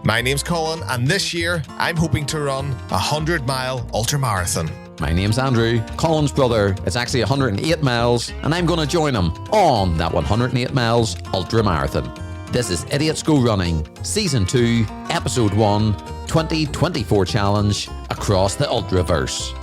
My name's Colin, and this year I'm hoping to run a 100-mile ultramarathon. My name's Andrew, Colin's brother. It's actually 108 miles, and I'm going to join him on that 108 miles ultramarathon. This is Idiots Go Running, Season 2, Episode 1, 2024 Challenge across the Ultraverse.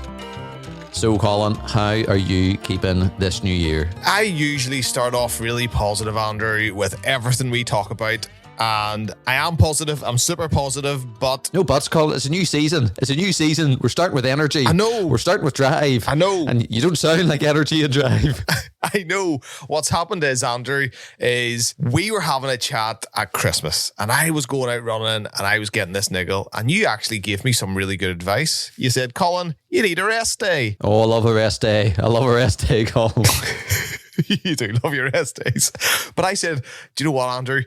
So, Colin, how are you keeping this new year? I usually start off really positive, Andrew, with everything we talk about. And I am positive. I'm super positive, but... No buts, Colin. It's a new season. It's a new season. We're starting with energy. I know. We're starting with drive. I know. And you don't sound like energy and drive. I know. What's happened is, Andrew, is we were having a chat at Christmas and I was going out running and I was getting this niggle and you actually gave me some really good advice. You said, Colin, you need a rest day. Oh, I love a rest day. I love a rest day, Colin. You do love your rest days. But I said, do you know what, Andrew?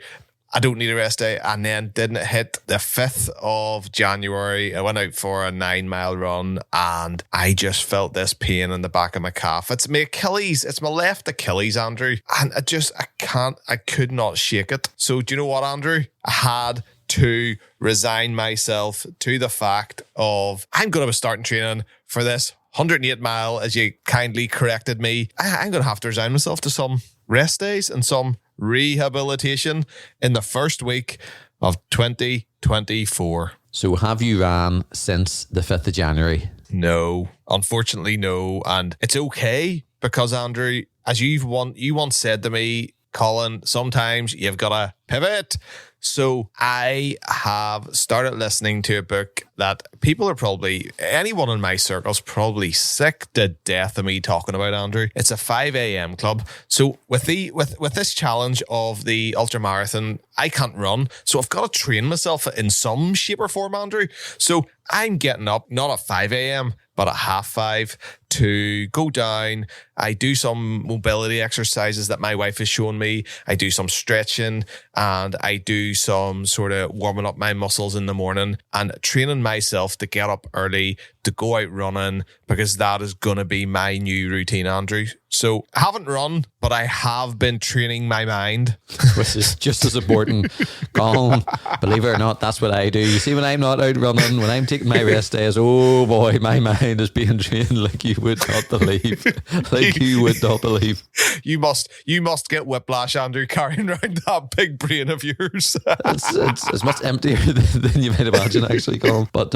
I don't need a rest day. And then didn't it hit the 5th of January? I went out for a 9-mile run and I just felt this pain in the back of my calf. It's my Achilles. It's my left Achilles, Andrew. And I could not shake it. So do you know what, Andrew? I had to resign myself to the fact of I'm going to be starting training for this 108 mile, as you kindly corrected me. I'm going to have to resign myself to some rest days and some rehabilitation in the first week of 2024. So have you ran since the 5th of January? No, unfortunately no. And it's okay because, Andrew, as you once said to me, Colin, sometimes you've got to pivot. So I have started listening to a book that people are probably, anyone in my circle's probably sick to death of me talking about, Andrew. It's a 5 a.m. club. So with this challenge of the ultramarathon, I can't run. So I've got to train myself in some shape or form, Andrew. So I'm getting up, not at 5 a.m., but at 5:30 to go down. I do some mobility exercises that my wife has shown me. I do some stretching and I do some sort of warming up my muscles in the morning and training myself to get up early, to go out running, because that is going to be my new routine, Andrew. So I haven't run, but I have been training my mind. Which is just as important. Colin, believe it or not, that's what I do. You see, when I'm not out running, when I'm taking my rest days, oh boy, my mind is being trained like you would not believe. Like you would not believe. You must get whiplash, Andrew, carrying around that big brain of yours. It's much emptier than you might imagine, actually, Colin. But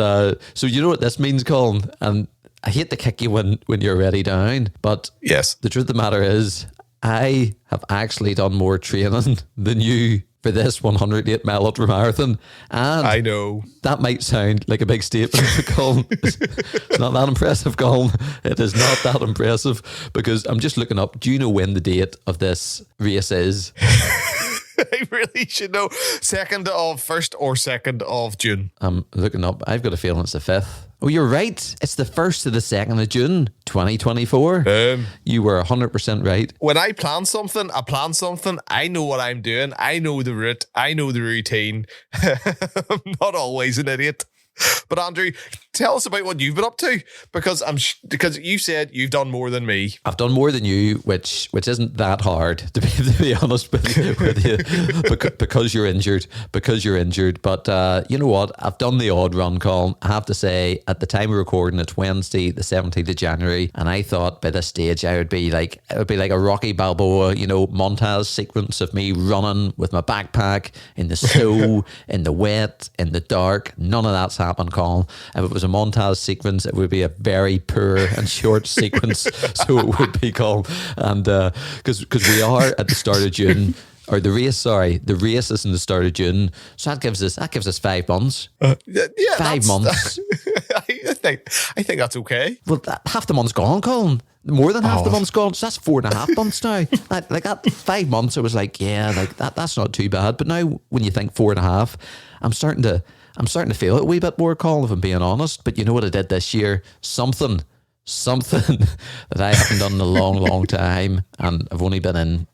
so you know what this means, Colin? And I hate to kick you when you're already down, but yes, the truth of the matter is I have actually done more training than you for this 108 mile ultramarathon. And I know that might sound like a big statement, Colin. It's not that impressive, Colin. It is not that impressive because I'm just looking up. Do you know when the date of this race is? I really should know. 1st or 2nd of June. I'm looking up. I've got a feeling it's the 5th. Oh, you're right. It's the 1st to the 2nd of June, 2024. You were 100% right. When I plan something, I know what I'm doing. I know the route. I know the routine. I'm not always an idiot. But Andrew, tell us about what you've been up to, because you said you've done more than me. I've done more than you, which isn't that hard to be honest with you, because you're injured. But you know what? I've done the odd run, Colin. I have to say, at the time of recording, it's Wednesday, the 17th of January, and I thought by this stage it would be like a Rocky Balboa, montage sequence of me running with my backpack in the snow, in the wet, in the dark. None of that's happened, Colin. If it was a montage sequence, it would be a very poor and short sequence. So it would be, Colin. And because we are at the start of June, or the race is in the start of June. So that gives us 5 months. Yeah, 5 months. I think that's okay. Well, half the month's gone, Colin. More than half the month's gone. So that's 4.5 months now. Like that 5 months, I was like, yeah, like that's not too bad. But now when you think 4.5, I'm starting to feel it a wee bit more, Colin, if I'm being honest. But you know what I did this year? Something that I haven't done in a long, long time, and I've only been in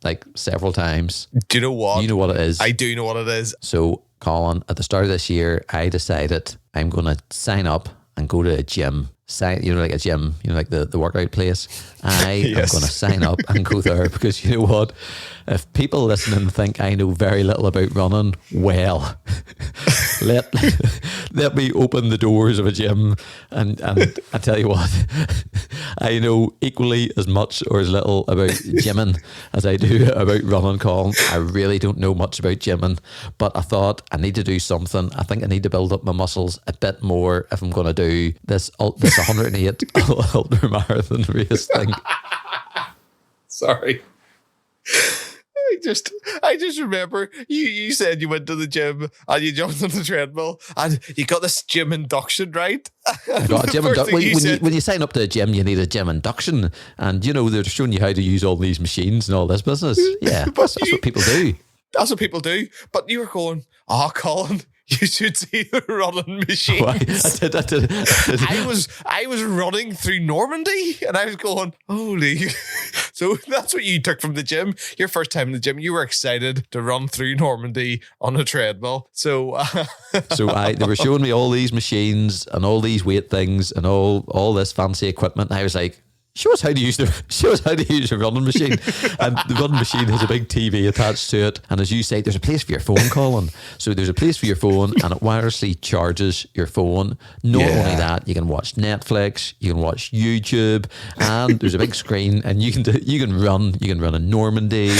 like several times. Do you know what? You know what it is. I do know what it is. So, Colin, at the start of this year, I decided I'm going to sign up and go to a gym. Like a gym, like the workout place. I am going to sign up and go there because you know what? If people listening think I know very little about running, well, let let me open the doors of a gym, and I tell you what, I know equally as much or as little about gymming as I do about running, Colin. I really don't know much about gymming, but I thought I need to do something. I think I need to build up my muscles a bit more if I'm going to do this 108 ultra marathon race thing. Sorry. I just remember you said you went to the gym and you jumped on the treadmill and you got this gym induction, right? I got a gym induction. When you sign up to a gym, you need a gym induction, and they're showing you how to use all these machines and all this business. Yeah, that's what people do. That's what people do. But you were going, Colin, you should see the running machines. Oh, I did. I was running through Normandy and I was going, holy. So that's what you took from the gym. Your first time in the gym, you were excited to run through Normandy on a treadmill. So they were showing me all these machines and all these weight things and all this fancy equipment. And I was like, show us how to use a running machine. And the running machine has a big TV attached to it. And as you say, there's a place for your phone, Colin. So there's a place for your phone, and it wirelessly charges your phone. Not only that, you can watch Netflix, you can watch YouTube, and there's a big screen, and you can run in Normandy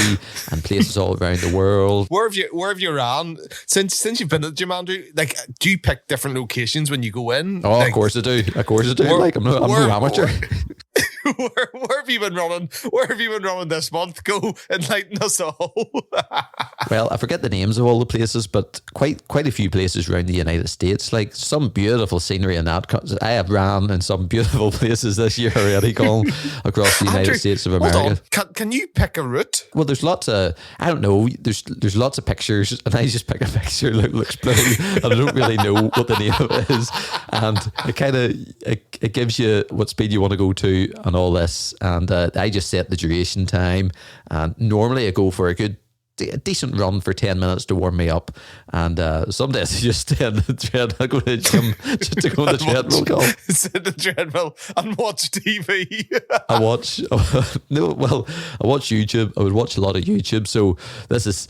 and places all around the world. Where have you ran since you've been at the gym, Andrew? Like, do you pick different locations when you go in? Oh, like, of course I do. I'm no amateur. Where have you been running? Where have you been running this month? Go enlighten us all. Well, I forget the names of all the places, but quite a few places around the United States. Like some beautiful scenery in that. I have ran in some beautiful places this year already, Colin, across the United States of America. Hold on. Can you pick a route? Well, there's lots of, I don't know, there's lots of pictures, and I just pick a picture that looks pretty, and I don't really know what the name of it is, and it gives you what speed you want to go to and all this, and I just set the duration time, and normally I go for a decent run for 10 minutes to warm me up, and some days I just stay on the treadmill. I go to the gym just to go on the treadmill. Sit in the treadmill and watch TV. I watch YouTube. I would watch a lot of YouTube. So this is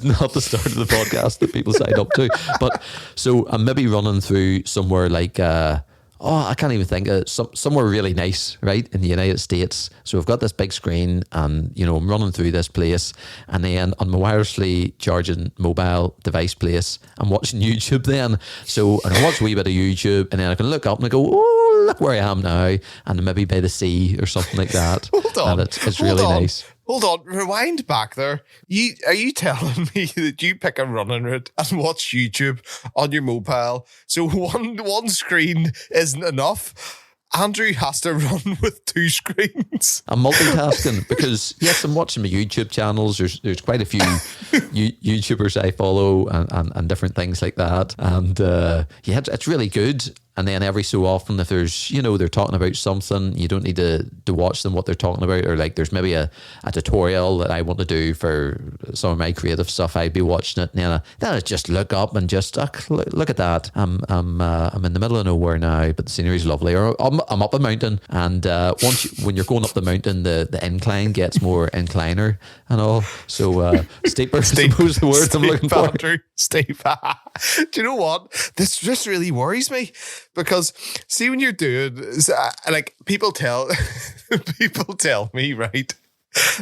not the start of the podcast that people sign up to. But so I'm maybe running through somewhere like I can't even think of somewhere really nice, right, in the United States. So I've got this big screen, and I'm running through this place, and then on my wirelessly charging mobile device place, I'm watching YouTube then. So I can watch a wee bit of YouTube, and then I can look up and I go, oh, look where I am now, and maybe by the sea or something like that. Hold on, and it's really nice. Hold on, rewind back there. Are you telling me that you pick a running route and watch YouTube on your mobile? So one screen isn't enough. Andrew has to run with two screens. I'm multitasking because, yes, I'm watching my YouTube channels. There's quite a few YouTubers I follow and different things like that. And it's really good. And then every so often, if there's, they're talking about something, you don't need to watch them what they're talking about. Or like there's maybe a tutorial that I want to do for some of my creative stuff, I'd be watching it. And then I just look up and just look at that. I'm in the middle of nowhere now, but the scenery's lovely. Or I'm up a mountain, and when you're going up the mountain, the incline gets more incliner and all. So steeper, I suppose the word I'm looking for. Andrew, steep. Do you know what? This really worries me. Because see, when you're doing, like people tell me, right?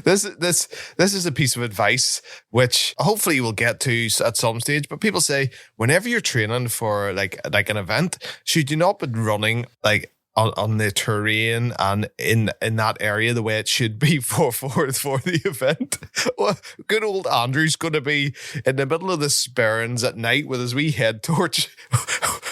This is a piece of advice which hopefully we'll get to at some stage. But people say whenever you're training for like an event, should you not be running like on the terrain and in that area the way it should be for the event? Well, good old Andrew's going to be in the middle of the Sperrins at night with his wee head torch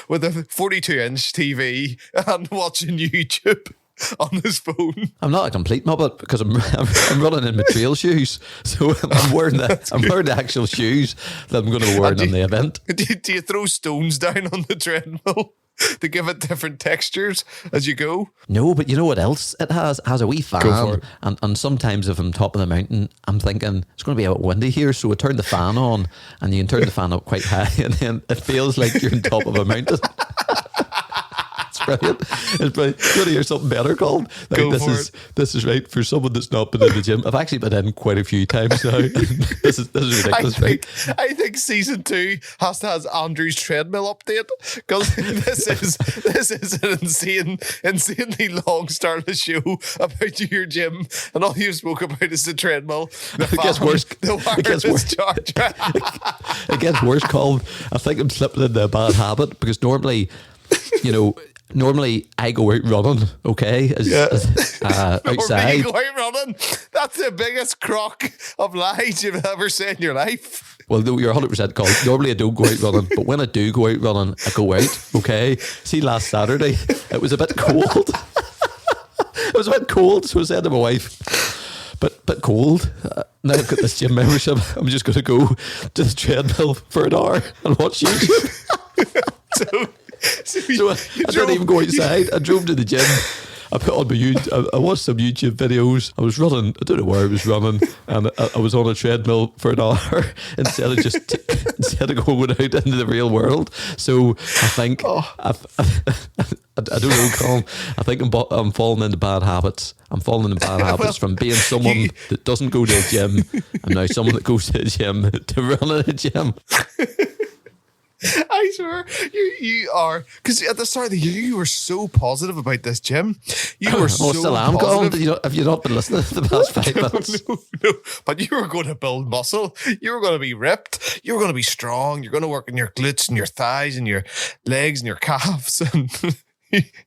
with a 42-inch TV and watching YouTube on his phone. I'm not a complete muppet because I'm running in my trail shoes, so I'm wearing the actual shoes that I'm going to be wearing on the event. Do you throw stones down on the treadmill to give it different textures as you go? No, but you know what else it has? It has a wee fan, and sometimes if I'm top of the mountain, I'm thinking it's going to be a bit windy here, so I turn the fan on, and you can turn the fan up quite high, and then it feels like you're on top of a mountain. brilliant. It's brilliant. You want to hear something better, Colin? Like, Go for it. This is right for someone that's not been in the gym. I've actually been in quite a few times now. This is ridiculous, right? I think season 2 has to have Andrew's treadmill update, because this is an insanely long start of the show about your gym, and all you spoke about is the treadmill. It gets worse. The wireless charger. It gets worse, Colin. I think I'm slipping into a bad habit, because normally I go out running, okay? Outside. You go out running. That's the biggest crock of lies you've ever said in your life. Well, no, you're 100% Colin. Normally I don't go out running, but when I do go out running, I go out, okay? See, last Saturday, it was a bit cold. It was a bit cold, so I said to my wife, but cold. Now I've got this gym membership. I'm just going to go to the treadmill for an hour and watch YouTube. So I didn't even go outside. I drove to the gym. I put on I watched some YouTube videos. I was running. I don't know where I was running, and I was on a treadmill for an hour instead of going out into the real world. So I think I don't know, Colin. I think I'm falling into bad habits. I'm falling into bad habits from being someone that doesn't go to a gym, and now someone that goes to a gym to run in a gym. I swear you are, because at the start of the year you were so positive about this gym. You were so still am, Colin. Have you not been listening to the past 5 minutes? No. But you were going to build muscle. You were going to be ripped. You were going to be strong. You're going to work in your glutes and your thighs and your legs and your calves. And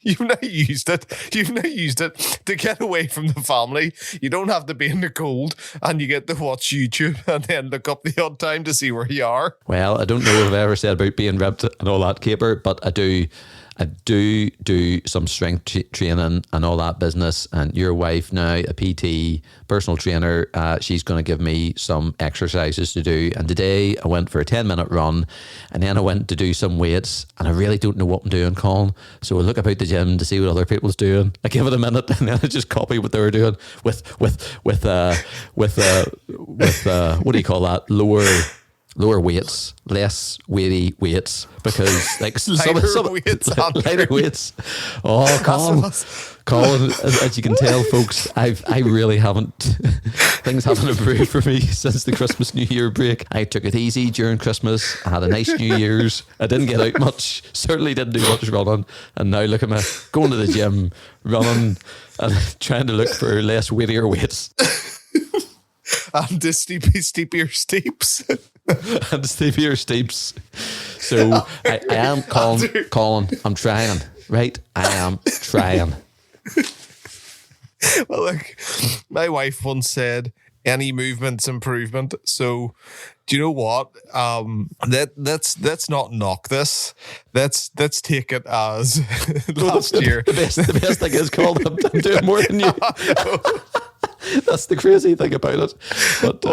you've now used it. You've now used it to get away from the family. You don't have to be in the cold, and you get to watch YouTube and then look up the odd time to see where you are. Well, I don't know if I've ever said about being ripped and all that, Caper, but I do some strength training and all that business. And your wife now, a PT personal trainer, she's going to give me some exercises to do. And today I went for a 10-minute run, and then I went to do some weights, and I really don't know what I'm doing, Colin. So I look about the gym to see what other people's doing. I give it a minute, and then I just copy what they were doing with what do you call that? Lower weights, less weighty weights, because like lighter weights. Oh, Colin, as you can tell, folks, I really haven't. Things haven't improved for me since the Christmas New Year break. I took it easy during Christmas. I had a nice New Year's. I didn't get out much. Certainly didn't do much running. And now look at me going to the gym, running, and trying to look for less weightier weights. And the steepier steeps. And steepier steeps. So I am, Colin, I'm trying, right? I am trying. Well, look, my wife once said, any movement's improvement. So do you know what? Let's not knock this. Let's take it as last year. The best thing is, Colin, I'm doing more than you. That's the crazy thing about it. But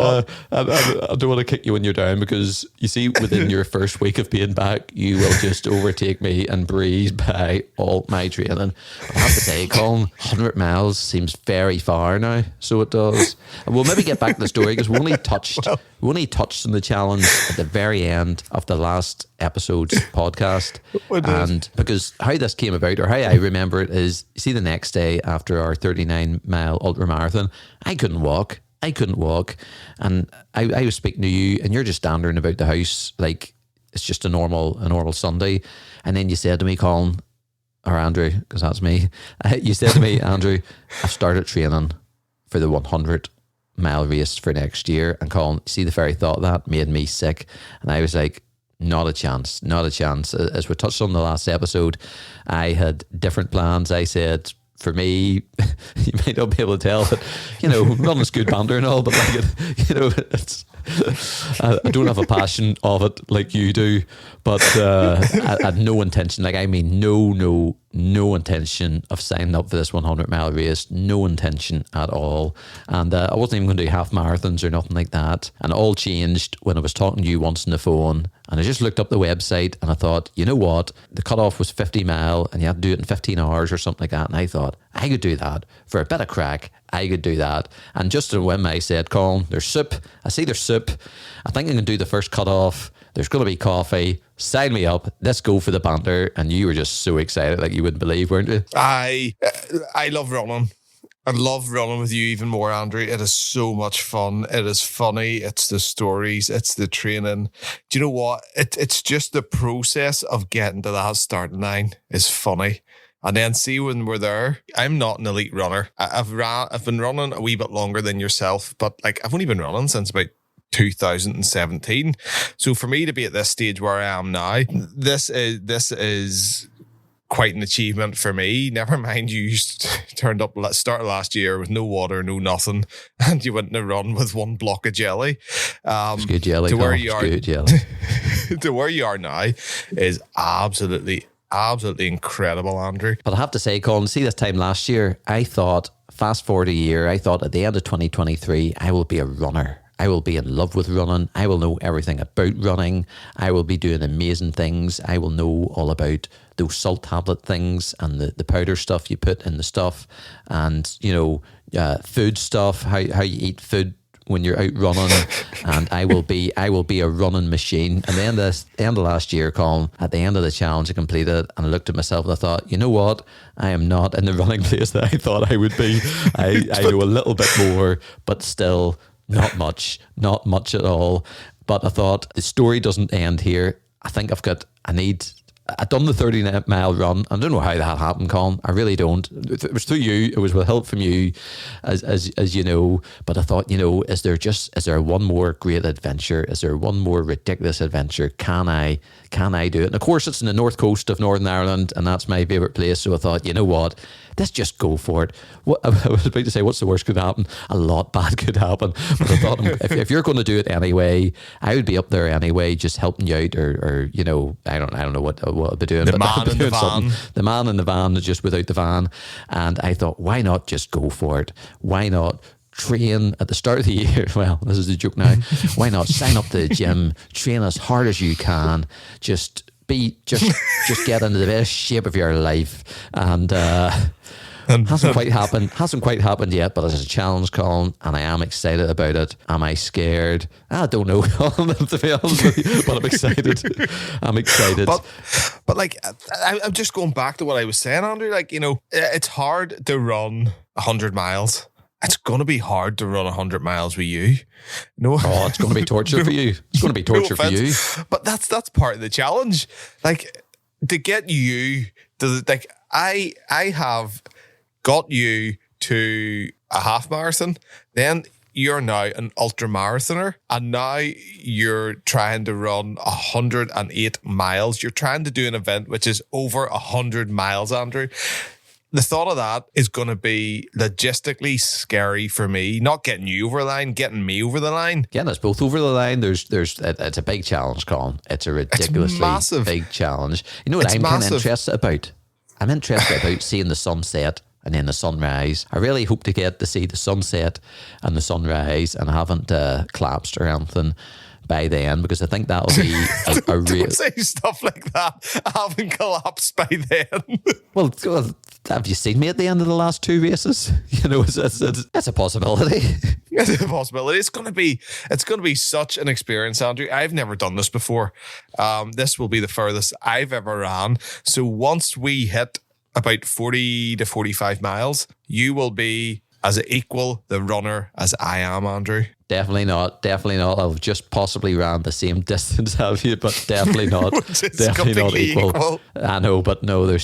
I don't want to kick you when you're down, because you see, within your first week of being back, you will just overtake me and breeze by all my training. I have to say, Colin, 100 miles seems very far now. So it does. And we'll maybe get back to the story, because we only touched on the challenge at the very end of the last episode's podcast. And because how this came about, or how I remember it, is, you see, the next day after our 39-mile ultra marathon, I couldn't walk. And I was speaking to you, and you're just standing about the house like it's just a normal Sunday. And then you said to me, Colin, or Andrew, because that's me, you said to me, Andrew, I've started training for the 100-mile race for next year. And Colin, see, the very thought of that made me sick. And I was like, not a chance. As we touched on the last episode, I had different plans. I said, for me, you might not be able to tell, but, running's good banter and all, but like it's I don't have a passion of it like you do, but I had no intention, no intention of signing up for this 100-mile race, no intention at all. And I wasn't even going to do half marathons or nothing like that. And it all changed when I was talking to you once on the phone, and I just looked up the website, and I thought, you know what, the cutoff was 50 mile and you had to do it in 15 hours or something like that. And I thought, I could do that for a bit of crack. I could do that. And just a whim, I said, Colin, there's soup. I see there's soup. I think I can do the first cut off. There's going to be coffee. Sign me up. Let's go for the banter. And you were just so excited, like you wouldn't believe, weren't you? I love running. I love running with you even more, Andrew. It is so much fun. It is funny. It's the stories. It's the training. Do you know what? It's just the process of getting to that starting line is funny. And then see when we're there, I'm not an elite runner. I've been running a wee bit longer than yourself, but like I've only been running since about 2017. So for me to be at this stage where I am now, this is quite an achievement for me. Never mind, you turned up started last year with no water, no nothing, and you went on a run with one block of jelly. It's good jelly. To where you are, good jelly. To where you are now is absolutely incredible, Andrew. But I have to say, Colin, see this time last year, I thought, fast forward a year, I thought at the end of 2023, I will be a runner. I will be in love with running. I will know everything about running. I will be doing amazing things. I will know all about those salt tablet things and the powder stuff you put in the stuff, and food stuff, how you eat food when you're out running. And I will be a running machine. And then the end of last year, Colin, at the end of the challenge I completed, and I looked at myself and I thought, you know what? I am not in the running place that I thought I would be. I know a little bit more, but still not much at all. But I thought the story doesn't end here. I think I'd done the 30-mile run. I don't know how that happened, Colin. I really don't. It was through you. It was with help from you, as you know. But I thought, is there one more great adventure? Is there one more ridiculous adventure? Can I do it? And of course, it's in the north coast of Northern Ireland, and that's my favourite place. So I thought, you know what? Let's just go for it. I was about to say, what's the worst could happen? A lot bad could happen. But I thought, if you're going to do it anyway, I would be up there anyway, just helping you out, or I don't know what I'll be doing. The man in the van. The man in the van, just without the van. And I thought, why not just go for it? Why not train at the start of the year? Well, this is a joke now. Why not sign up to the gym, train as hard as you can, just get into the best shape of your life. And hasn't quite happened yet, but it's a challenge, Colin, and I am excited about it. Am I scared? I don't know, Colin, to be honest with you, but I'm excited. But like, I'm just going back to what I was saying, Andrew. Like, it's hard to run 100 miles. It's going to be hard to run 100 miles with you. No, oh, it's going to be torture for you. It's going to be torture for you. But that's part of the challenge. Like, to get you to I have got you to a half marathon, then you're now an ultra marathoner, and now you're trying to run 108 miles. You're trying to do an event which is over 100 miles, Andrew. The thought of that is going to be logistically scary for me. Not getting you over the line, getting me over the line. Getting us both over the line. It's a big challenge, Colin. It's a ridiculously big challenge. You know what I'm kind of interested about? I'm interested about seeing the sunset and then the sunrise. I really hope to get to see the sunset and the sunrise, and I haven't collapsed or anything by then, because I think that'll be a real... Don't say stuff like that. I haven't collapsed by then. Well, have you seen me at the end of the last two races? It's a possibility. It's a possibility. It's going to be such an experience, Andrew. I've never done this before. This will be the furthest I've ever ran. So once we hit about 40 to 45 miles, you will be as equal the runner as I am, Andrew. Definitely not. I've just possibly ran the same distance as you, but definitely not. Definitely not equal. I know, but no, that's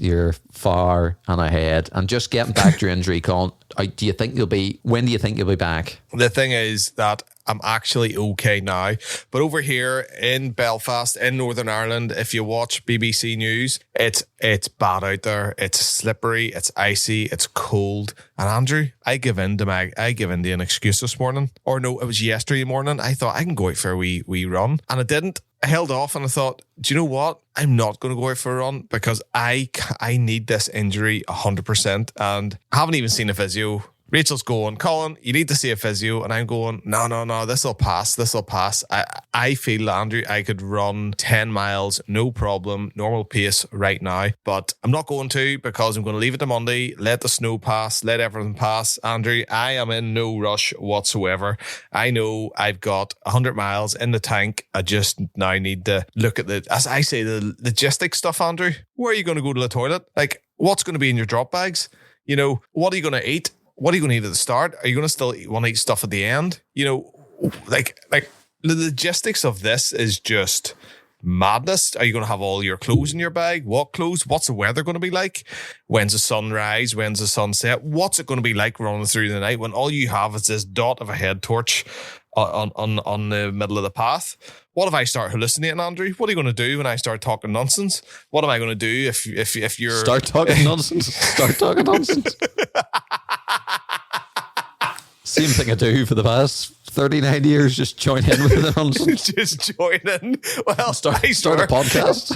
you're far and ahead. And just getting back to your injury, Colin, when do you think you'll be back? The thing is that I'm actually okay now. But over here in Belfast, in Northern Ireland, if you watch BBC News, it's bad out there. It's slippery, it's icy, it's cold. And Andrew, I give in to an excuse this morning. Or no, it was yesterday morning. I thought I can go out for a wee run. And I didn't. I held off and I thought, do you know what? I'm not going to go out for a run because I need this injury 100%. And I haven't even seen a physio Rachel's going, Colin, you need to see a physio. And I'm going, no, this will pass. I feel, Andrew, I could run 10 miles, no problem, normal pace right now. But I'm not going to, because I'm going to leave it to Monday, let the snow pass, let everything pass. Andrew, I am in no rush whatsoever. I know I've got 100 miles in the tank. I just now need to look at as I say, the logistics stuff, Andrew. Where are you going to go to the toilet? Like, what's going to be in your drop bags? You know, what are you going to eat? What are you going to eat at the start? Are you going to still want to eat stuff at the end? You know, like the logistics of this is just madness. Are you going to have all your clothes in your bag? What clothes? What's the weather going to be like? When's the sunrise? When's the sunset? What's it going to be like running through the night when all you have is this dot of a head torch on the middle of the path? What if I start hallucinating, Andrew? What are you going to do when I start talking nonsense? What am I going to do if you're... Start talking nonsense. Start talking nonsense. Same thing I do for the past 39 years, just join in with the nonsense. Just join in. Well, start a podcast.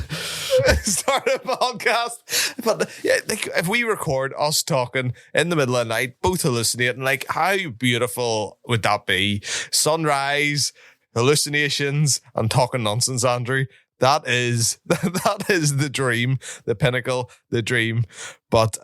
Start a podcast. But yeah, like, if we record us talking in the middle of the night, both hallucinating, like, how beautiful would that be? Sunrise, hallucinations, and talking nonsense, Andrew. That is the dream, the pinnacle, the dream. But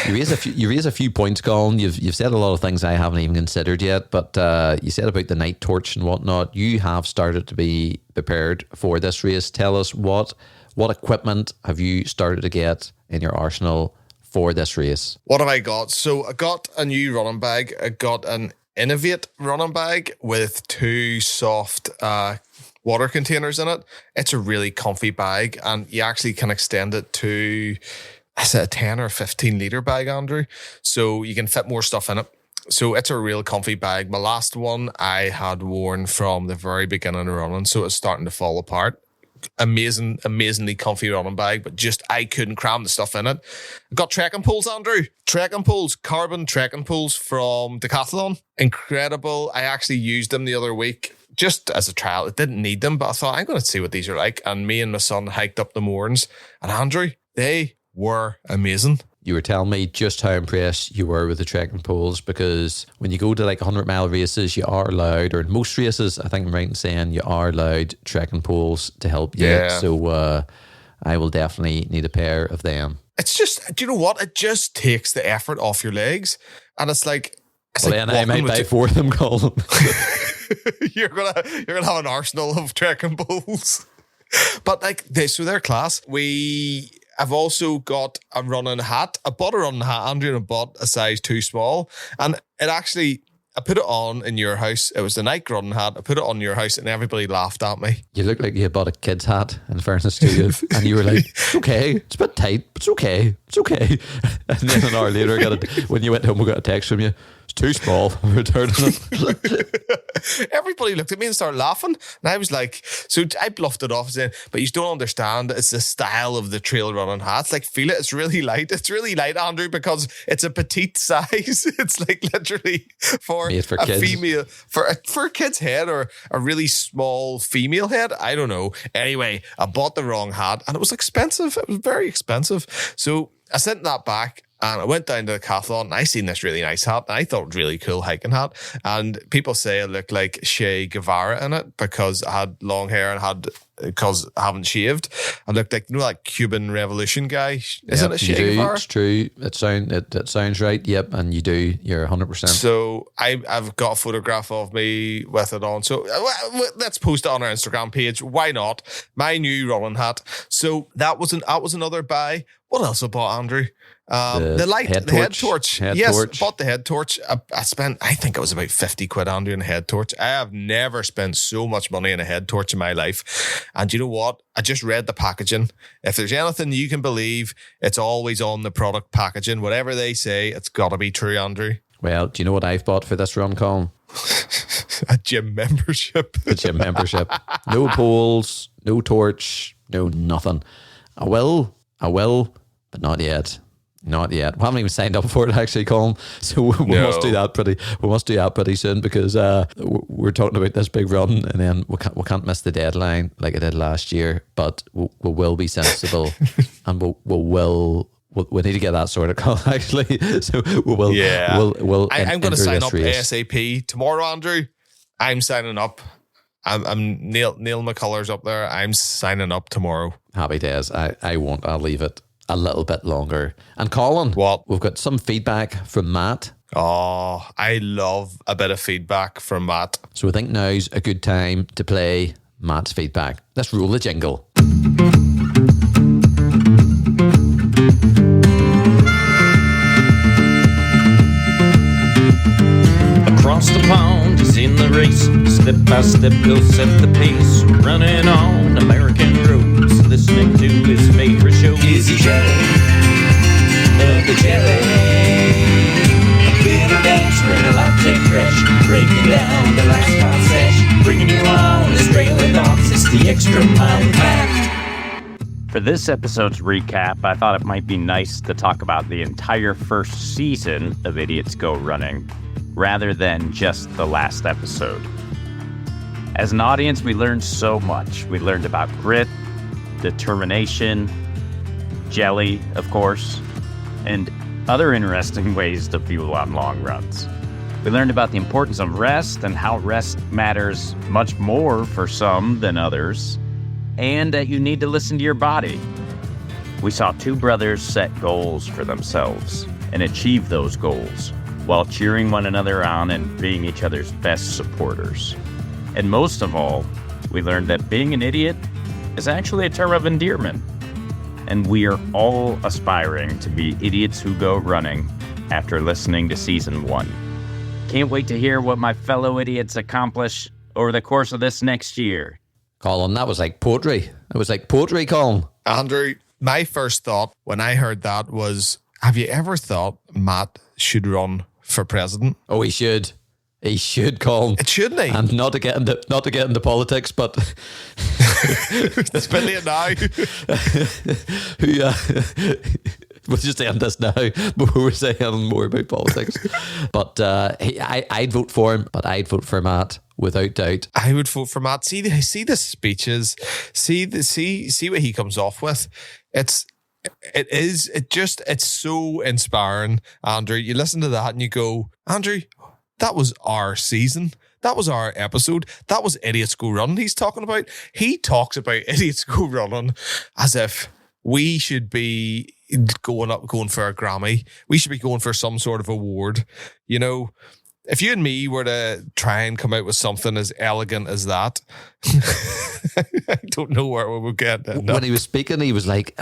you raise a few points, Colin. You've said a lot of things I haven't even considered yet. But you said about the night torch and whatnot. You have started to be prepared for this race. Tell us what equipment have you started to get in your arsenal for this race? What have I got? So I got a new running bag. I got an Innovate running bag with 2 soft water containers in it. It's a really comfy bag, and you actually can extend it to, is it a 10 or 15 litre bag, Andrew? So you can fit more stuff in it. So it's a real comfy bag. My last one I had worn from the very beginning of running, so it's starting to fall apart. Amazingly comfy running bag, but just I couldn't cram the stuff in it. I got trekking poles, Andrew. Trekking poles, carbon trekking poles from Decathlon. Incredible. I actually used them the other week just as a trial. I didn't need them, but I thought I'm going to see what these are like. And me and my son hiked up the moorings. And Andrew, they were amazing. You were telling me just how impressed you were with the trekking poles, because when you go to like 100-mile races, you are allowed, or in most races, I think I'm right in saying you are allowed trekking poles to help you. Yeah. So I will definitely need a pair of them. It's just, do you know what? It just takes the effort off your legs. And it's like... then I might buy 4 of them, Colin. You're gonna have an arsenal of trekking poles. But like they're class. I've also got a running hat. I bought a running hat, Andrew, and I bought a size too small. And it actually, I put it on in your house. It was the Nike running hat. I put it on in your house and everybody laughed at me. You look like you bought a kid's hat, in fairness to you. And you were like, it's okay. It's a bit tight, but it's okay. It's okay. And then an hour later, when you went home, we got a text from you. It's too small. I'm returning it. Everybody looked at me and started laughing. And I was like, so I bluffed it off saying, but you don't understand. It's the style of the trail running hats. Like, feel it. It's really light. It's really light, Andrew, because it's a petite size. It's like literally for a kids. Female, for a kid's head or a really small female head. I don't know. Anyway, I bought the wrong hat and it was expensive. It was very expensive. So I sent that back. And I went down to the Decathlon and I seen this really nice hat. And I thought it was a really cool hiking hat. And people say I look like Che Guevara in it because I had long hair and because I haven't shaved. I looked like, you know, like Cuban Revolution guy. Isn't it Che Guevara? It's true. It sounds right. Yep. And you do. You're 100%. So I've got a photograph of me with it on. So let's post it on our Instagram page. Why not? My new running hat. So that was another buy. What else I bought, Andrew? The head torch. Yes, bought the head torch. I spent, I think it was about 50 quid, Andrew, on a head torch. I have never spent so much money on a head torch in my life. And you know what? I just read the packaging. If there's anything you can believe, it's always on the product packaging. Whatever they say, it's got to be true, Andrew. Well, do you know what I've bought for this run, Colin? A gym membership. A gym membership. No poles, no torch, no nothing. I will, but not yet. Not yet. We haven't even signed up for it, actually, Colin. So we must do that pretty soon, because we're talking about this big run, and then we can't miss the deadline like I did last year. But we will be sensible, and we we need to get that sorted, Colin, actually. So we'll I'm going to sign up race. ASAP tomorrow, Andrew. I'm signing up. I'm Neil McCullers up there. I'm signing up tomorrow. Happy days. I won't. I'll leave it a little bit longer. And Colin, what? We've got some feedback from Matt. Oh, I love a bit of feedback from Matt. So I think now's a good time to play Matt's feedback. Let's roll the jingle. Across the pond, he's in the race. Step by step, he'll set the pace. Running on American roads, listening to his favorite show. Is he jelly? Of the jelly. A bit of dance, bring a latte fresh. Breaking down the last hot sesh. Bringing you on his trailer thoughts. It's the Extra Mile Pack. For this episode's recap, I thought it might be nice to talk about the entire first season of Idiots Go Running, rather than just the last episode. As an audience, we learned so much. We learned about grit, determination, jelly, of course, and other interesting ways to fuel on long runs. We learned about the importance of rest and how rest matters much more for some than others, and that you need to listen to your body. We saw two brothers set goals for themselves and achieve those goals while cheering one another on and being each other's best supporters. And most of all, we learned that being an idiot is actually a term of endearment. And we are all aspiring to be idiots who go running after listening to season 1. Can't wait to hear what my fellow idiots accomplish over the course of this next year. Colin, that was like poetry. It was like poetry, Colin. Andrew, my first thought when I heard that was, have you ever thought Matt should run for president? Oh, he should. He should, Colin. It shouldn't he? And not to get into politics, but spin it now. We'll just end this now before we say anything more about politics. But I'd vote for him, but I'd vote for Matt without doubt. I would vote for Matt. See the speeches. See what he comes off with. It's so inspiring, Andrew. You listen to that and you go, Andrew, that was our season. That was our episode. That was Idiots Go Running he's talking about. He talks about Idiots Go Running as if we should be going for a Grammy. We should be going for some sort of award. You know, if you and me were to try and come out with something as elegant as that, I don't know where we would get. When he was speaking, it was like,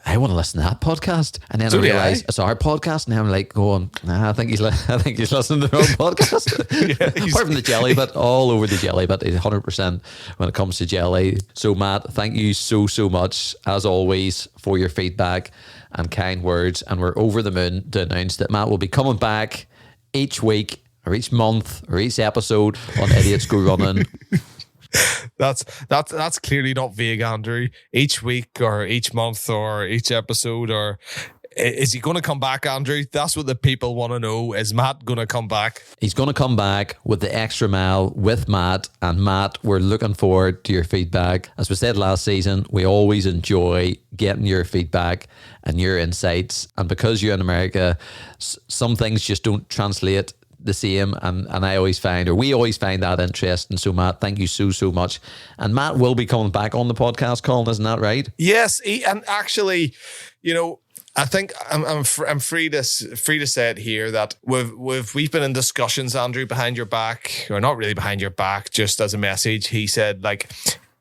I want to listen to that podcast. And then I realized it's our podcast. And I'm like going, nah, I think he's listening to the wrong podcast. Yeah, apart from the jelly bit, all over the jelly bit, 100% when it comes to jelly. So Matt, thank you so much, as always, for your feedback and kind words. And we're over the moon to announce that Matt will be coming back each week or each month or each episode on Idiots Go Running. That's clearly not vague, Andrew. Each week or each month or each episode, or is he going to come back, Andrew? That's what the people want to know. Is Matt going to come back? He's going to come back with the Extra Mile with Matt. And Matt, we're looking forward to your feedback. As we said last season, we always enjoy getting your feedback and your insights. And because you're in America, some things just don't translate the same, and I always find, or we always find that interesting. So Matt, thank you so much. And Matt will be coming back on the podcast, Colin, isn't that right? Yes, and actually, you know, I think I'm free to say it here that we've been in discussions, Andrew, behind your back, or not really behind your back, just as a message. He said like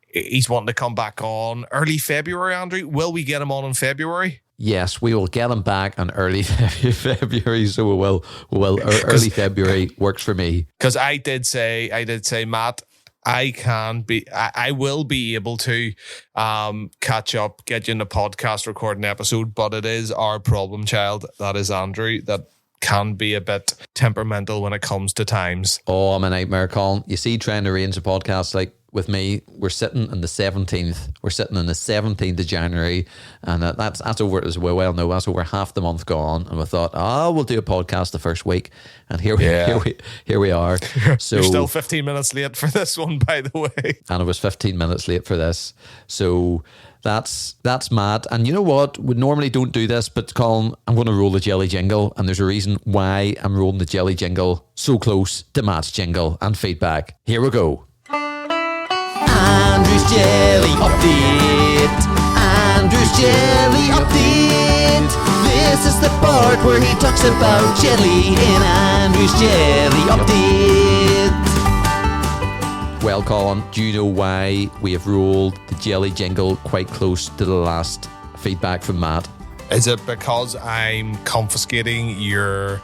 he's wanting to come back on early February, Andrew. Will we get him on in February? Yes, we will get him back on early February. So we will. Early February works for me. Because I did say, Matt, I will be able to catch up, get you in the podcast, record an episode, but it is our problem child, that is Andrew, that can be a bit temperamental when it comes to times. Oh, I'm a nightmare, Colin. You see, trying to arrange a podcast, like with me. We're sitting on the 17th. We're sitting on the 17th of January, and that's over, as we well know, that's over half the month gone. And we thought, we'll do a podcast the first week, and here we are. So you're still 15 minutes late for this one, by the way. And I was 15 minutes late for this. So that's mad. And you know what? We normally don't do this, but Colin, I'm going to roll the jelly jingle, and there's a reason why I'm rolling the jelly jingle so close to Matt's jingle and feedback. Here we go. Andrew's Jelly Update. Andrew's Jelly Update. This is the part where he talks about jelly in Andrew's Jelly Update. Well, Colin, do you know why we have rolled the jelly jingle quite close to the last feedback from Matt? Is it because I'm confiscating your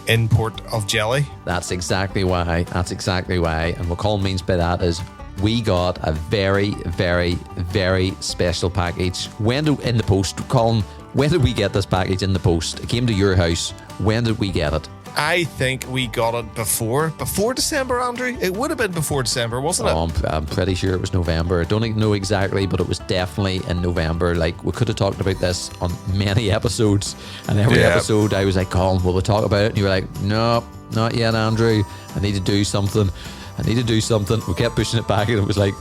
import of jelly? That's exactly why. And what Colin means by that is we got a very, very, very special package. In the post, Colin, when did we get this package in the post? It came to your house. When did we get it? I think we got it before December, Andrew. It would have been before December, wasn't it? I'm pretty sure it was November. I don't know exactly, but it was definitely in November. Like, we could have talked about this on many episodes, and every episode I was like, Colin, will we talk about it? And you were like, no, not yet, Andrew. I need to do something. We kept pushing it back, and it was like,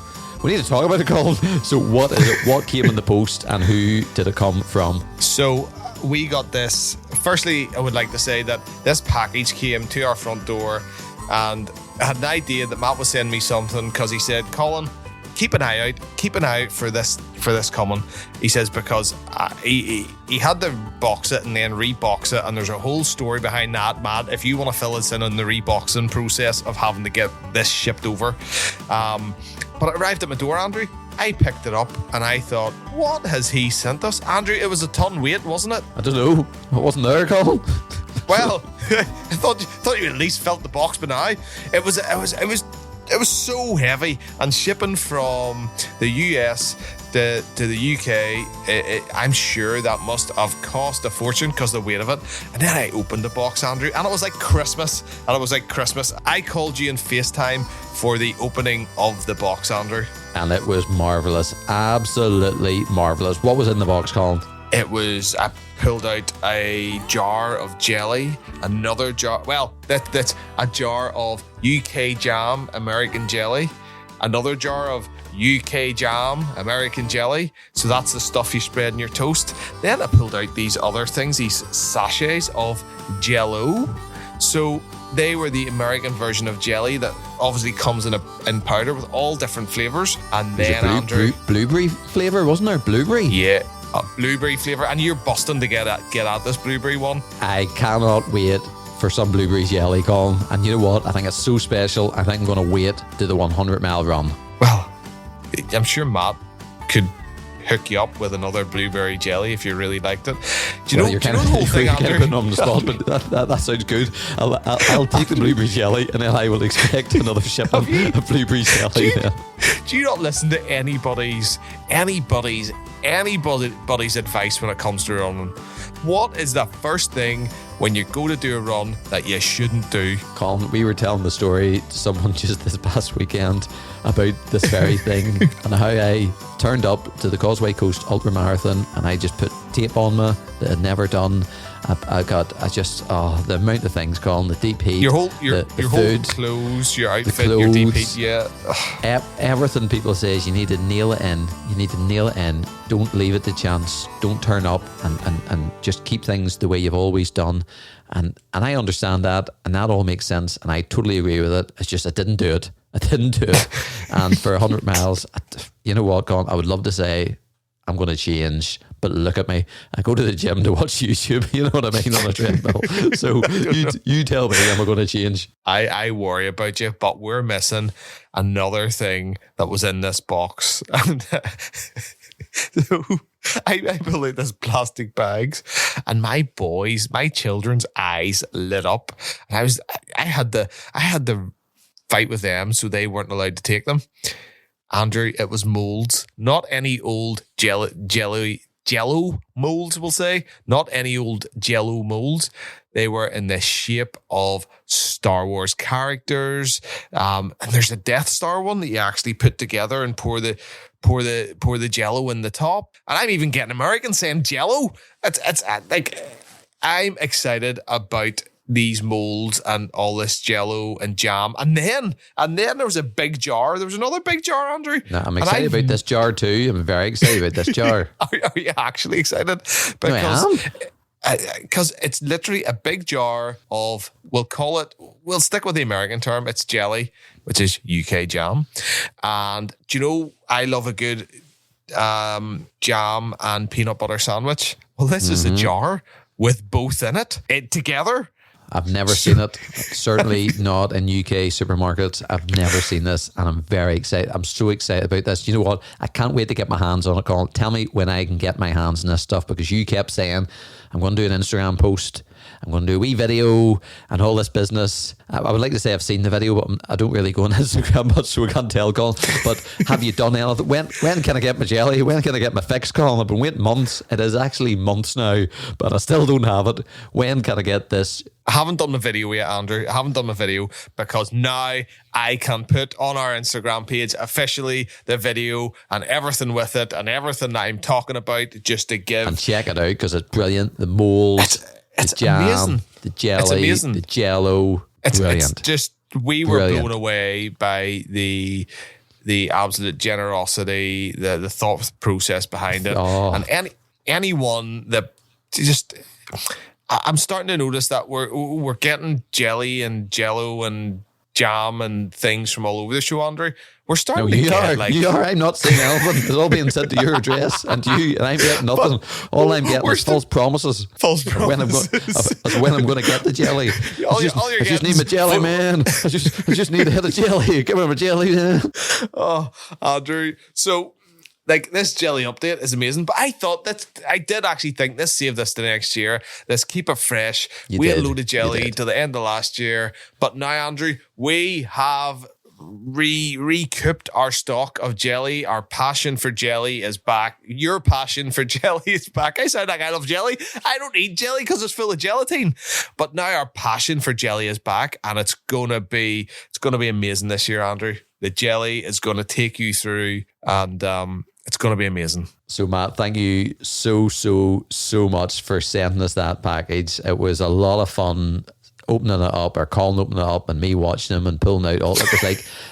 we need to talk about it, Colin. So what is it? What came in the post, and who did it come from? So we got this. Firstly, I would like to say that this package came to our front door, and I had an idea that Matt was sending me something because he said, Colin, keep an eye out for this coming. He says, because he had to box it and then rebox it, and there's a whole story behind that, Matt, if you want to fill us in on the reboxing process of having to get this shipped over. But it arrived at my door, Andrew. I picked it up and I thought, what has he sent us? Andrew, it was a ton weight, wasn't it? I don't know. It wasn't there, Colin. Well, I thought you at least felt the box, but now it was so heavy, and shipping from the US to the UK, I'm sure that must have cost a fortune because of the weight of it. And then I opened the box, Andrew, and it was like Christmas. I called you in FaceTime for the opening of the box, Andrew. And it was marvellous. Absolutely marvellous. What was in the box, Colin? It was, I pulled out a jar of jelly, another jar, that's a jar of UK jam, American jelly, another jar of UK jam, American jelly. So that's the stuff you spread in your toast. Then I pulled out these other things, these sachets of Jell-O. So they were the American version of jelly that obviously comes in powder with all different flavours. And then Andrew, blueberry flavour, wasn't there? Blueberry? Yeah. Blueberry flavour, and you're busting to get at this blueberry one. I cannot wait for some blueberry jelly, Colin. And you know what? I think it's so special. I think I'm going to wait to the 100-mile run. Well, I'm sure Matt could hook you up with another blueberry jelly if you really liked it. Do you know the whole thing, Andrew? You're putting on the spot, but that sounds good. I'll take the blueberry jelly, and then I will expect another shipment of blueberry jelly. Do you not listen to anybody's advice when it comes to running? What is the first thing when you go to do a run that you shouldn't do? Colin, we were telling the story to someone just this past weekend about this very thing and how I turned up to the Causeway Coast Ultra Marathon and I just put tape on me that I'd never done. The amount of things, Colin, the deep heat, your whole food, clothes, your outfit, your deep heat, everything people says you need to nail it in. Don't leave it to chance. Don't turn up and just keep things the way you've always done. And I understand that, and that all makes sense, and I totally agree with it. It's just I didn't do it. And for 100 miles, you know what, Colin, I would love to say I'm going to change, but look at me. I go to the gym to watch YouTube, you know what I mean, on a treadmill. So you tell me, am I going to change? I worry about you, but we're missing another thing that was in this box. And so I pull out this plastic bags, and my children's eyes lit up. And I had to fight with them, so they weren't allowed to take them. Andrew, it was molds, not any old jelly Jello molds, we'll say. Not any old Jello molds. They were in the shape of Star Wars characters. And there's a Death Star one that you actually put together and pour the Jello in the top. And I'm even getting Americans saying Jello. It's like, I'm excited about these molds and all this Jello and jam. And then there was a big jar. There was another big jar, Andrew. No, I'm excited about this jar too. I'm very excited about this jar. Are you actually excited? Because it's literally a big jar of, we'll stick with the American term, it's jelly, which is UK jam. And do you know, I love a good jam and peanut butter sandwich. Well, this is a jar with both in it together. I've never seen it. Certainly not in UK supermarkets. I've never seen this, and I'm very excited. I'm so excited about this. You know what? I can't wait to get my hands on it, Colin. Tell me when I can get my hands on this stuff, because you kept saying, I'm going to do an Instagram post, I'm going to do a wee video and all this business. I would like to say I've seen the video, but I don't really go on Instagram much, so we can't tell, Colin. But have you done anything? When can I get my jelly? When can I get my fix, Colin? I've been waiting months. It is actually months now, but I still don't have it. When can I get this? I haven't done the video yet, Andrew. I haven't done the video because now I can put on our Instagram page officially the video and everything with it and everything that I'm talking about, just to give. And check it out, because it's brilliant. The molds, it's the jam, amazing. the jelly, it's amazing. the Jello. Brilliant. It's just, we were blown away by the absolute generosity, the thought process behind it. Oh. And anyone that just... I'm starting to notice that we're getting jelly and Jello and jam and things from all over the show, Andrew. We're starting to get you are. I'm not saying anything. It's all being sent to your address and I'm getting nothing. All I'm getting is false promises. False promises. When I'm going to get the jelly. I just need my jelly, man. I just need a hit of jelly. Give me my jelly, man. Oh, Andrew. So, like, this jelly update is amazing, but I did actually think this save this to next year. Let's keep it fresh. We had a load of jelly to the end of last year, but now, Andrew, we have recouped our stock of jelly. Our passion for jelly is back. Your passion for jelly is back. I sound like I love jelly. I don't eat jelly because it's full of gelatin. But now our passion for jelly is back, and it's gonna be amazing this year, Andrew. The jelly is gonna take you through, and it's going to be amazing. So, Matt, thank you so much for sending us that package. It was a lot of fun opening it up, or Colin opening it up, and me watching them and pulling out all. It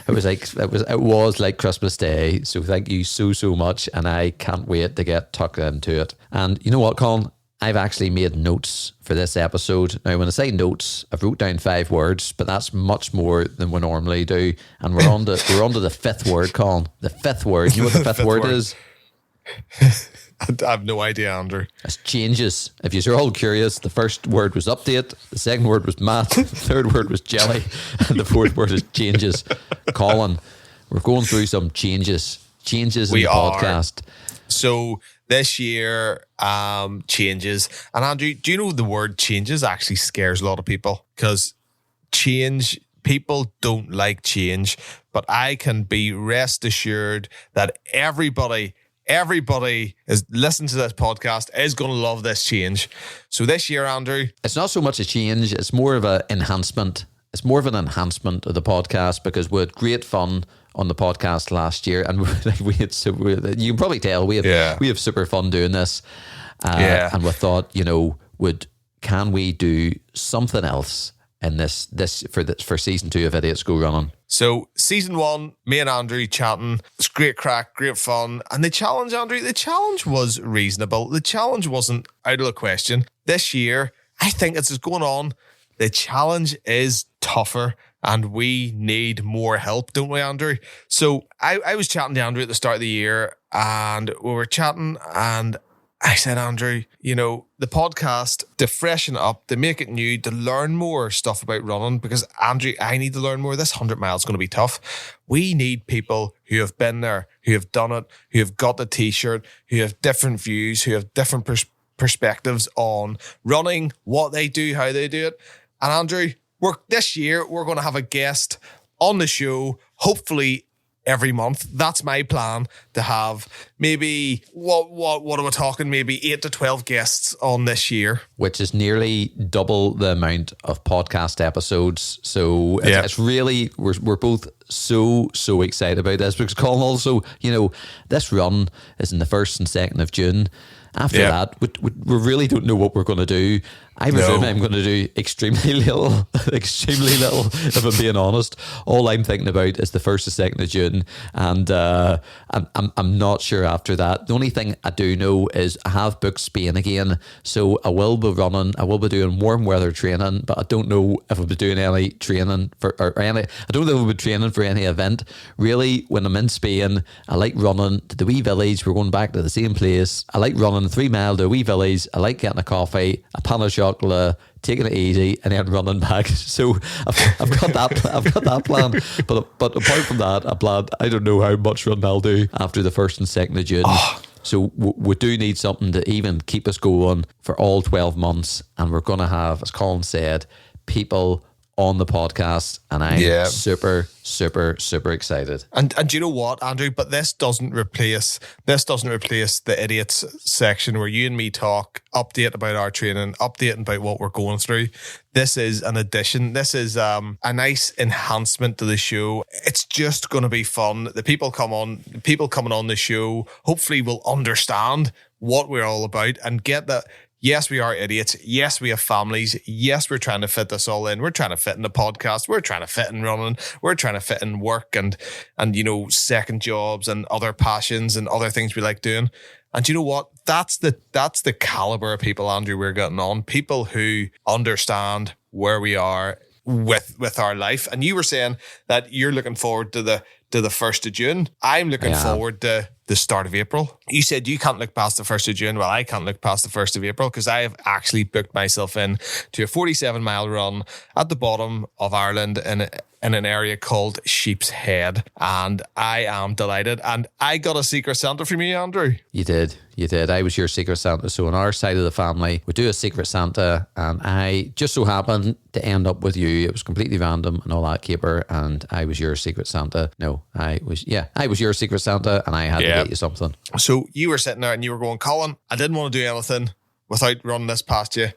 was like Christmas Day. So, thank you so much, and I can't wait to get tucked into it. And you know what, Colin? I've actually made notes for this episode. Now, when I say notes, I've wrote down 5 words, but that's much more than we normally do. And we're on to the 5th word, Colin. The 5th word. You know what the fifth word is? I have no idea, Andrew. It's changes. If you're all curious, the first word was update, the second word was Matt, the third word was jelly, and the fourth word is changes. Colin, we're going through some changes in the podcast. So this year, changes. And Andrew, do you know the word changes actually scares a lot of people? Because people don't like change. But I can be rest assured that everybody is listening to this podcast is going to love this change. So this year, Andrew, it's not so much a change, it's more of an enhancement. It's more of an enhancement of the podcast, because we had great fun on the podcast last year, and we had you can probably tell we have super fun doing this. And we thought, can we do something else in this for season 2 of Idiots Go Running? So season 1, me and Andrew chatting. It's great crack, great fun. And the challenge, Andrew, was reasonable. The challenge wasn't out of the question. This year, I think it's going on. The challenge is tougher, and we need more help, don't we, Andrew? So I was chatting to Andrew at the start of the year, and we were chatting, and I said, Andrew, the podcast, to freshen up, to make it new, to learn more stuff about running, because, Andrew, I need to learn more. This 100 miles is going to be tough. We need people who have been there, who have done it, who have got the T-shirt, who have different views, who have different perspectives on running, what they do, how they do it. And, Andrew, this year, we're going to have a guest on the show, hopefully every month. That's my plan, to have maybe, what are we talking? Maybe 8 to 12 guests on this year. Which is nearly double the amount of podcast episodes. So it's really, we're both so excited about this, because Colin, also, this run is in the 1st and 2nd of June. After that, we really don't know what we're going to do. I presume I'm going to do extremely little, if I'm being honest. All I'm thinking about is the 1st and 2nd of June, and I'm not sure after that. The only thing I do know is I have booked Spain again, so I will be doing warm weather training, but I don't know if I'll be doing any training I don't know if I'll be training for any event. Really, when I'm in Spain, I like running to the wee village. We're going back to the same place. I like running 3 mile to a wee village. I like getting a coffee, a pan of chocolate, taking it easy, and then running back. So I've got that plan. But apart from that, I don't know how much running I'll do after the 1st and 2nd of June. So we do need something to even keep us going for all 12 months. And we're going to have, as Colin said, people on the podcast, and I'm super excited. And you know what, Andrew? But this doesn't replace the idiots section where you and me talk, update about our training, update about what we're going through. This is an addition. This is a nice enhancement to the show. It's just going to be fun. The people coming on the show hopefully will understand what we're all about and get that. Yes, we are idiots. Yes, we have families. Yes, we're trying to fit this all in. We're trying to fit in the podcast. We're trying to fit in running. We're trying to fit in work and second jobs and other passions and other things we like doing. And you know what? That's the caliber of people, Andrew, we're getting on. People who understand where we are with our life. And you were saying that you're looking forward to the 1st of June. I'm looking forward to the start of April. You said you can't look past the 1st of June. Well, I can't look past the 1st of April because I have actually booked myself in to a 47-mile run at the bottom of Ireland in an area called Sheep's Head. And I am delighted. And I got a Secret Santa from you, Andrew. You did. I was your Secret Santa. So on our side of the family, we do a Secret Santa, and I just so happened to end up with you. It was completely random and all that caper, and I was your Secret Santa. I was your Secret Santa, and I had to get you something. So you were sitting there and you were going, Colin, I didn't want to do anything without running this past you.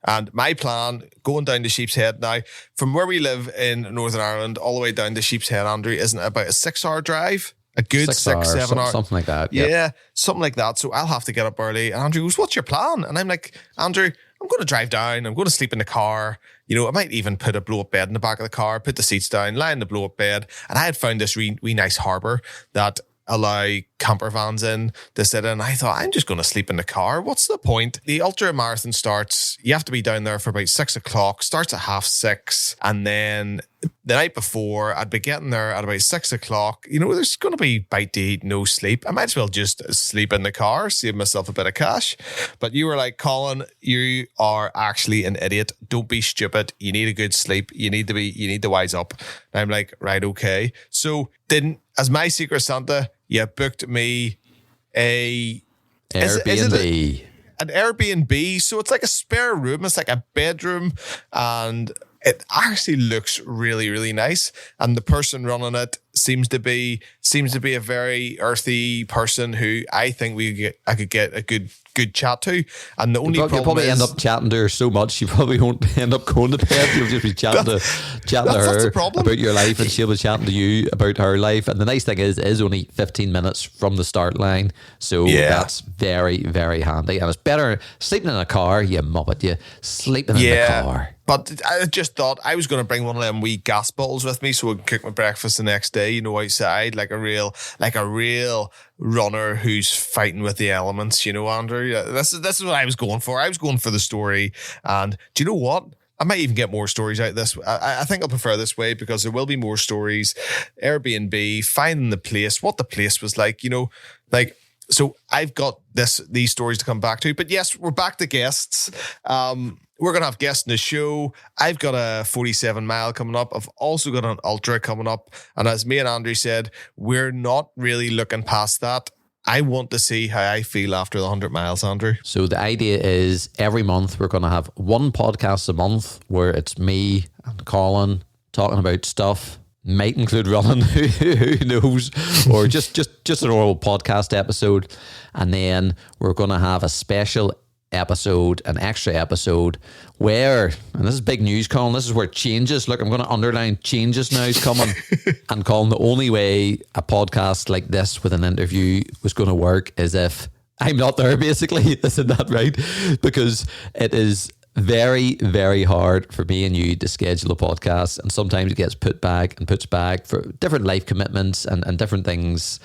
And my plan, going down to Sheep's Head now, from where we live in Northern Ireland all the way down to Sheep's Head, Andrew, isn't it about a 6-hour drive? A good 6-7 hours. Something like that. Yeah, something like that. So I'll have to get up early. And Andrew goes, what's your plan? And I'm like, Andrew, I'm going to drive down. I'm going to sleep in the car. I might even put a blow-up bed in the back of the car, put the seats down, lie in the blow-up bed. And I had found this wee nice harbour that allow camper vans in to sit in. I thought, I'm just going to sleep in the car. What's the point? The ultra marathon starts, you have to be down there for about 6 o'clock, starts at 6:30. And then the night before, I'd be getting there at about 6 o'clock. There's going to be bite to eat, no sleep. I might as well just sleep in the car, save myself a bit of cash. But you were like, Colin, you are actually an idiot. Don't be stupid. You need a good sleep. You need to wise up. And I'm like, right, okay. So as my Secret Santa, you booked me an Airbnb. So it's like a spare room. It's like a bedroom, and it actually looks really, really nice. And the person running it seems to be a very earthy person who I think I could get a good chat to. And the only problem you'll probably end up chatting to her so much you probably won't end up going to bed. You'll just be chatting to her about your life, and she'll be chatting to you about her life. And the nice thing is, it is only 15 minutes from the start line, so that's very, very handy. And it's better sleeping in a car, you muppet, you sleeping in the car. But I just thought I was going to bring one of them wee gas bottles with me so I can cook my breakfast the next day, outside, like a real runner who's fighting with the elements, Andrew. This is what I was going for. I was going for the story. And do you know what? I might even get more stories out of this. I think I'll prefer this way because there will be more stories. Airbnb, finding the place, what the place was like, so I've got these stories to come back to. But yes, we're back to guests. We're going to have guests in the show. I've got a 47-mile coming up. I've also got an ultra coming up. And as me and Andrew said, we're not really looking past that. I want to see how I feel after the 100 miles, Andrew. So the idea is every month we're going to have one podcast a month where it's me and Colin talking about stuff might include running, who knows, or just an oral podcast episode. And then we're going to have a special episode, an extra episode where, and this is big news, Colin, this is where changes, look, I'm going to underline changes now is coming. And Colin, the only way a podcast like this with an interview was going to work is if I'm not there, basically. Isn't that right? Because it is very, very hard for me and you to schedule a podcast, and sometimes it gets put back and puts back for different life commitments and different things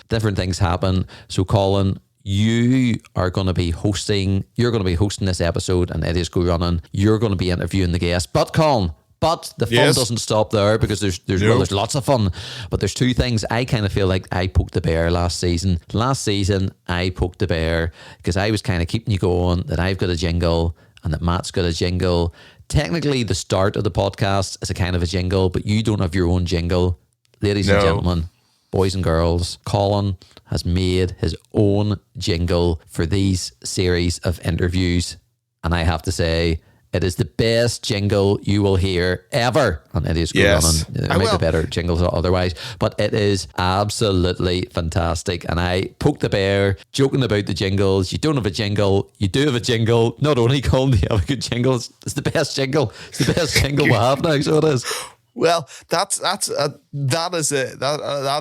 happen. So Colin, you are going to be hosting this episode, and Idiots Go Running. You're going to be interviewing the guest. But Colin, the fun doesn't stop there, because there's lots of fun. But there's two things. I kind of feel like I poked the bear last season. Last season, I poked the bear because I was kind of keeping you going, that I've got a jingle and that Matt's got a jingle. Technically, the start of the podcast is a kind of a jingle, but you don't have your own jingle. Ladies and gentlemen, boys and girls, Colin has made his own jingle for these series of interviews. And I have to say, it is the best jingle you will hear ever on Idiots Go Running. There might be better jingles otherwise, but it is absolutely fantastic. And I poked the bear, joking about the jingles. You don't have a jingle. You do have a jingle. Not only, Colin, do you have a good jingle, it's the best jingle. It's the best jingle we have now, so it is. Well, that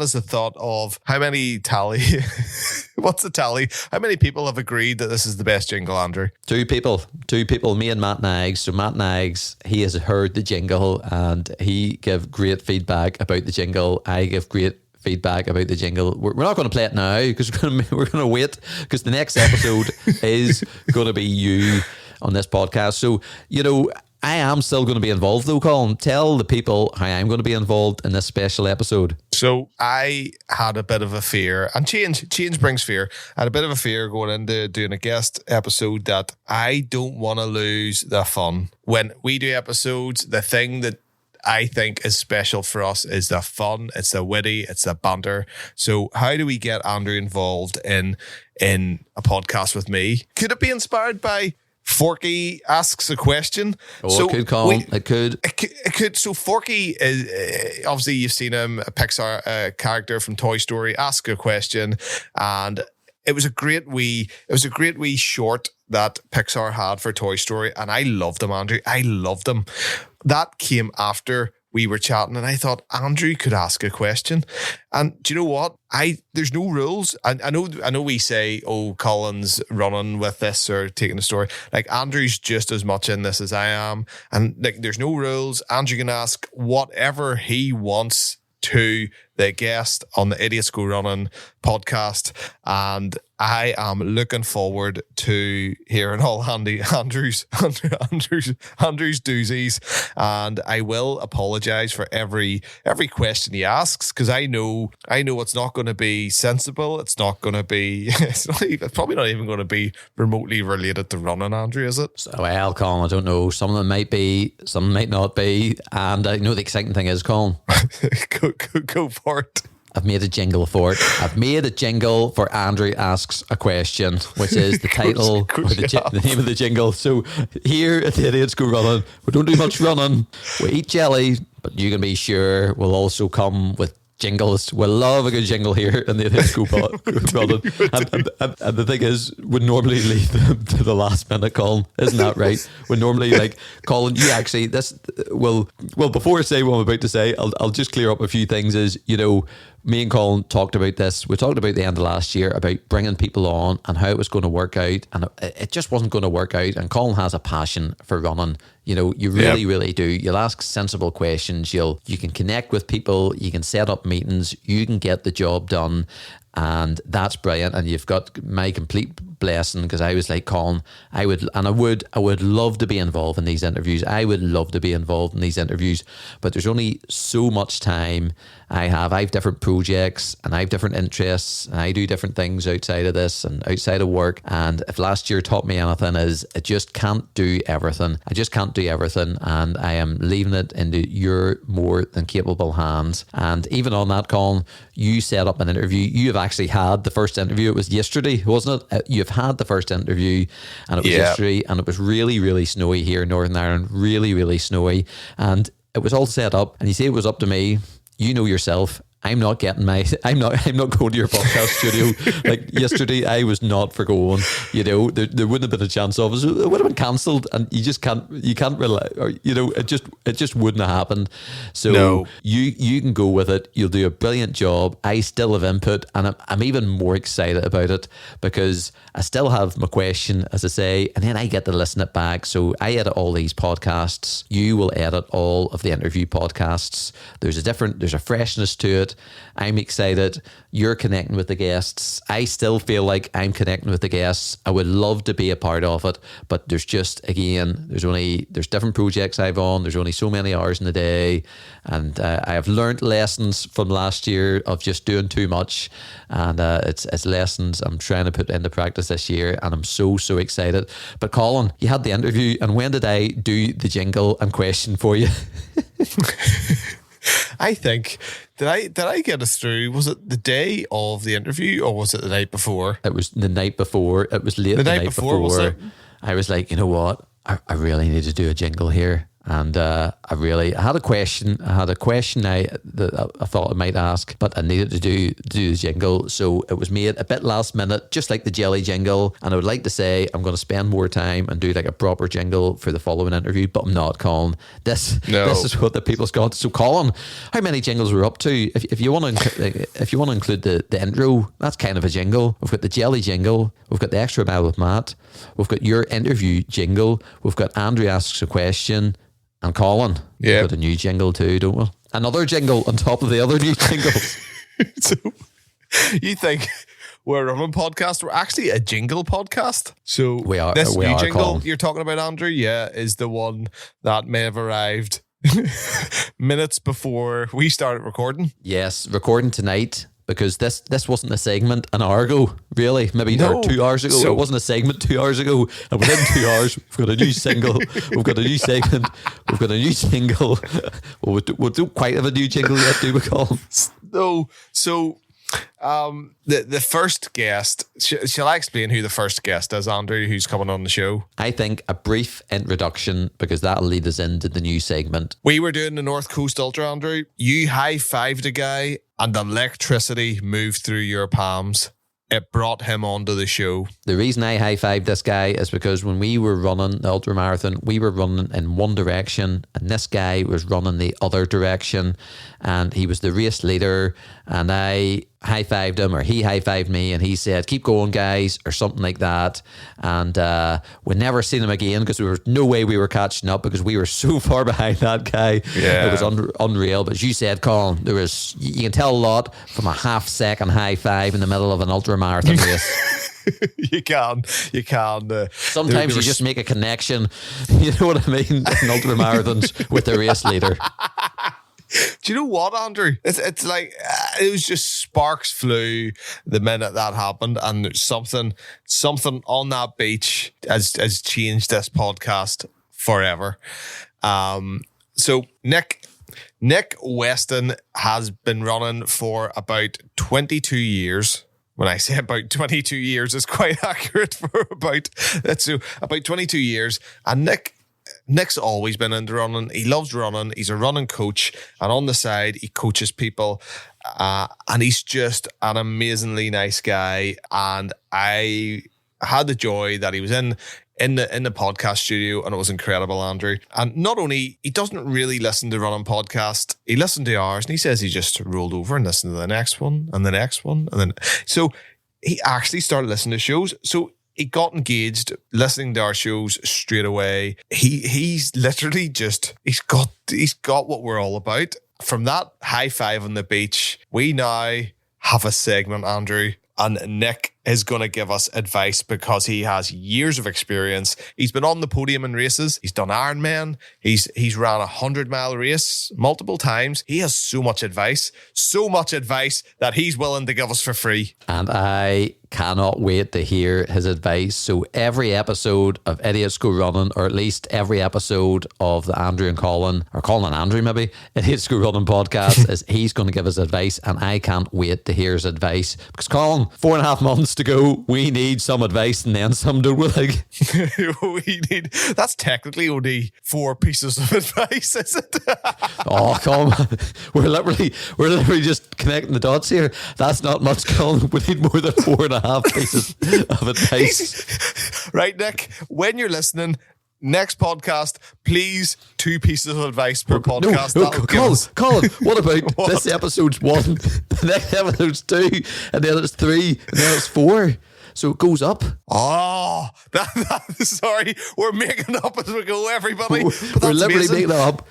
is a thought of how many tally. What's the tally? How many people have agreed that this is the best jingle, Andrew? Two people. Me and Matt Nags. So Matt Nags, he has heard the jingle and he gave great feedback about the jingle. I give great feedback about the jingle. We're not going to play it now because we're going to wait, because the next episode is going to be you on this podcast. So, I am still going to be involved though, Colin. Tell the people how I'm going to be involved in this special episode. So I had a bit of a fear, and change brings fear. I had a bit of a fear going into doing a guest episode that I don't want to lose the fun. When we do episodes, the thing that I think is special for us is the fun, it's the witty, it's the banter. So how do we get Andrew involved in a podcast with me? Could it be inspired by Forky asks a question? It could, Colin. It could. It could. So Forky is obviously, you've seen him, a Pixar character from Toy Story, ask a question, and it was a great wee short that Pixar had for Toy Story, and I loved him, Andrew. I loved him. That came after we were chatting, and I thought Andrew could ask a question. And do you know what? There's no rules. I know we say, oh, Colin's running with this or taking a story. Like, Andrew's just as much in this as I am. And like, there's no rules. Andrew can ask whatever he wants to the guest on the Idiots Go Running podcast, and I am looking forward to hearing all Andrew's doozies, and I will apologize for every question he asks, because I know it's not going to be sensible. It's not going to be. It's probably not even going to be remotely related to running, Andrew, is it? Well, Colin, I don't know. Some of them might be, some might not be, and I know the exciting thing is, Colin. Go for it. I've made a jingle for it. I've made a jingle for Andrew Asks a Question, which is the title, or the name of the jingle. So here at the Idiots Go Running, we don't do much running. We eat jelly, but you can be sure we'll also come with jingles. We'll love a good jingle here in the Idiots Go Running. And the thing is, we normally leave them to the last minute, Colin. Isn't that right? We normally, like, Colin, you actually, well, before I say what I'm about to say, I'll just clear up a few things. Is, me and Colin talked about this. We talked about the end of last year about bringing people on and how it was going to work out, and it just wasn't going to work out. And Colin has a passion for running. You really, really do. You'll ask sensible questions. You can connect with people. You can set up meetings. You can get the job done. And that's brilliant. And you've got my complete blessing, because I was like, Colin, I would love to be involved in these interviews. I would love to be involved in these interviews, but there's only so much time I have different projects and I have different interests, and I do different things outside of this and outside of work. And if last year taught me anything, is I just can't do everything. I just can't do everything, and I am leaving it into your more than capable hands. And even on that, Colin, you set up an interview. You have actually had the first interview. It was yesterday, wasn't it? You've had the first interview, and it was yesterday, and it was really, really snowy here in Northern Ireland. Really, really snowy, and it was all set up. And you say it was up to me. you know yourself. I'm not going to your podcast studio. Like yesterday, I was not for going. You know, there wouldn't have been a chance of it. It would have been cancelled, and you can't rely, or you know, it just wouldn't have happened. So No. you can go with it. You'll do a brilliant job. I still have input, and I'm even more excited about it because I still have my question, as I say, and then I get to listen it back. So I edit all these podcasts. You will edit all of the interview podcasts. There's a freshness to it. I'm excited. You're connecting with the guests. I still feel like I'm connecting with the guests. I would love to be a part of it, but there's just, again, there's different projects I've on. There's only so many hours in the day, and I have learned lessons from last year of just doing too much, and it's lessons I'm trying to put into practice this year, and I'm so excited. But Colin, you had the interview, and when did I do the jingle and question for you? I think did I get us through? Was it the day of the interview or was it the night before? It was the night before. It was late the night before. Was it? I was like, you know what? I really need to do a jingle here. And I had a question. I had a question that I thought I might ask, but I needed to do the jingle. So it was made a bit last minute, just like the jelly jingle. And I would like to say I'm going to spend more time and do like a proper jingle for the following interview, but I'm not, Colin. This is what the people's got. So Colin, how many jingles we're up to? If you want to include the intro, that's kind of a jingle. We've got the jelly jingle. We've got the extra mile with Matt. We've got your interview jingle. We've got Andrew asks a question. And Colin, yeah, we've got a new jingle too, don't we? Another jingle on top of the other new jingles. So you think we're a running podcast? We're actually a jingle podcast. So we are. This new jingle Colin. You're talking about, Andrew, is the one that may have arrived minutes before we started recording. Yes, recording tonight. Because this wasn't a segment an hour ago, really, maybe or 2 hours ago. So, it wasn't a segment 2 hours ago. And within 2 hours, we've got a new single, we've got a new segment, we've got a new jingle. Well, we don't quite have a new jingle yet, do we, Colin? No. So the first guest, shall I explain who the first guest is, Andrew, who's coming on the show? I think a brief introduction, because that'll lead us into the new segment. We were doing the North Coast Ultra, Andrew. You high-fived a guy and electricity moved through your palms. It brought him onto the show. The reason I high-fived this guy is because when we were running the ultra marathon, we were running in one direction and this guy was running the other direction, and he was the race leader, and I high-fived him, or he high-fived me, and he said, "Keep going, guys," or something like that. And we never seen him again because there was no way we were catching up because we were so far behind that guy. Yeah. It was unreal. But as you said, Colin, you can tell a lot from a half-second high-five in the middle of an ultra marathon race. You can. Sometimes you just make a connection, you know what I mean, in ultra marathons with the race leader. Do you know what, Andrew? It's like it was just sparks flew the minute that happened, and there's something on that beach has changed this podcast forever. So Nick Weston has been running for about 22 years. When I say about 22 years, it's quite accurate for about 22 years. And Nick's always been into running. He loves running. He's a running coach. And on the side, he coaches people. And he's just an amazingly nice guy. And I had the joy that he was in the podcast studio, and it was incredible, Andrew. And not only, he doesn't really listen to running podcast, he listened to ours, and he says he just rolled over and listened to the next one and the next one. And then, so he actually started listening to shows. So he got engaged listening to our shows straight away. He's literally just, he's got what we're all about. From that high five on the beach, we now have a segment, Andrew, and Nick is going to give us advice because he has years of experience. He's been on the podium in races. He's done Ironman. He's ran 100-mile race multiple times. He has so much advice that he's willing to give us for free. And I cannot wait to hear his advice. So every episode of Idiots Go Running, or at least every episode of the Andrew and Colin, or Colin and Andrew maybe, Idiots Go Running podcast, is he's going to give us advice, and I can't wait to hear his advice. Because Colin, 4.5 months to go, we need some advice and then some, don't we? Like, that's technically only 4 pieces of advice, is it? oh, come on. We're literally just connecting the dots here. That's not much, Colin. We need more than 4.5 pieces of advice. Right, Nick, when you're listening, next podcast, please 2 pieces of advice per podcast. No, Colin, what about this episode's 1, the next episode's 2, and then it's 3, and then it's 4? So it goes up. Oh, sorry. We're making up as we go, everybody. We're literally making it up.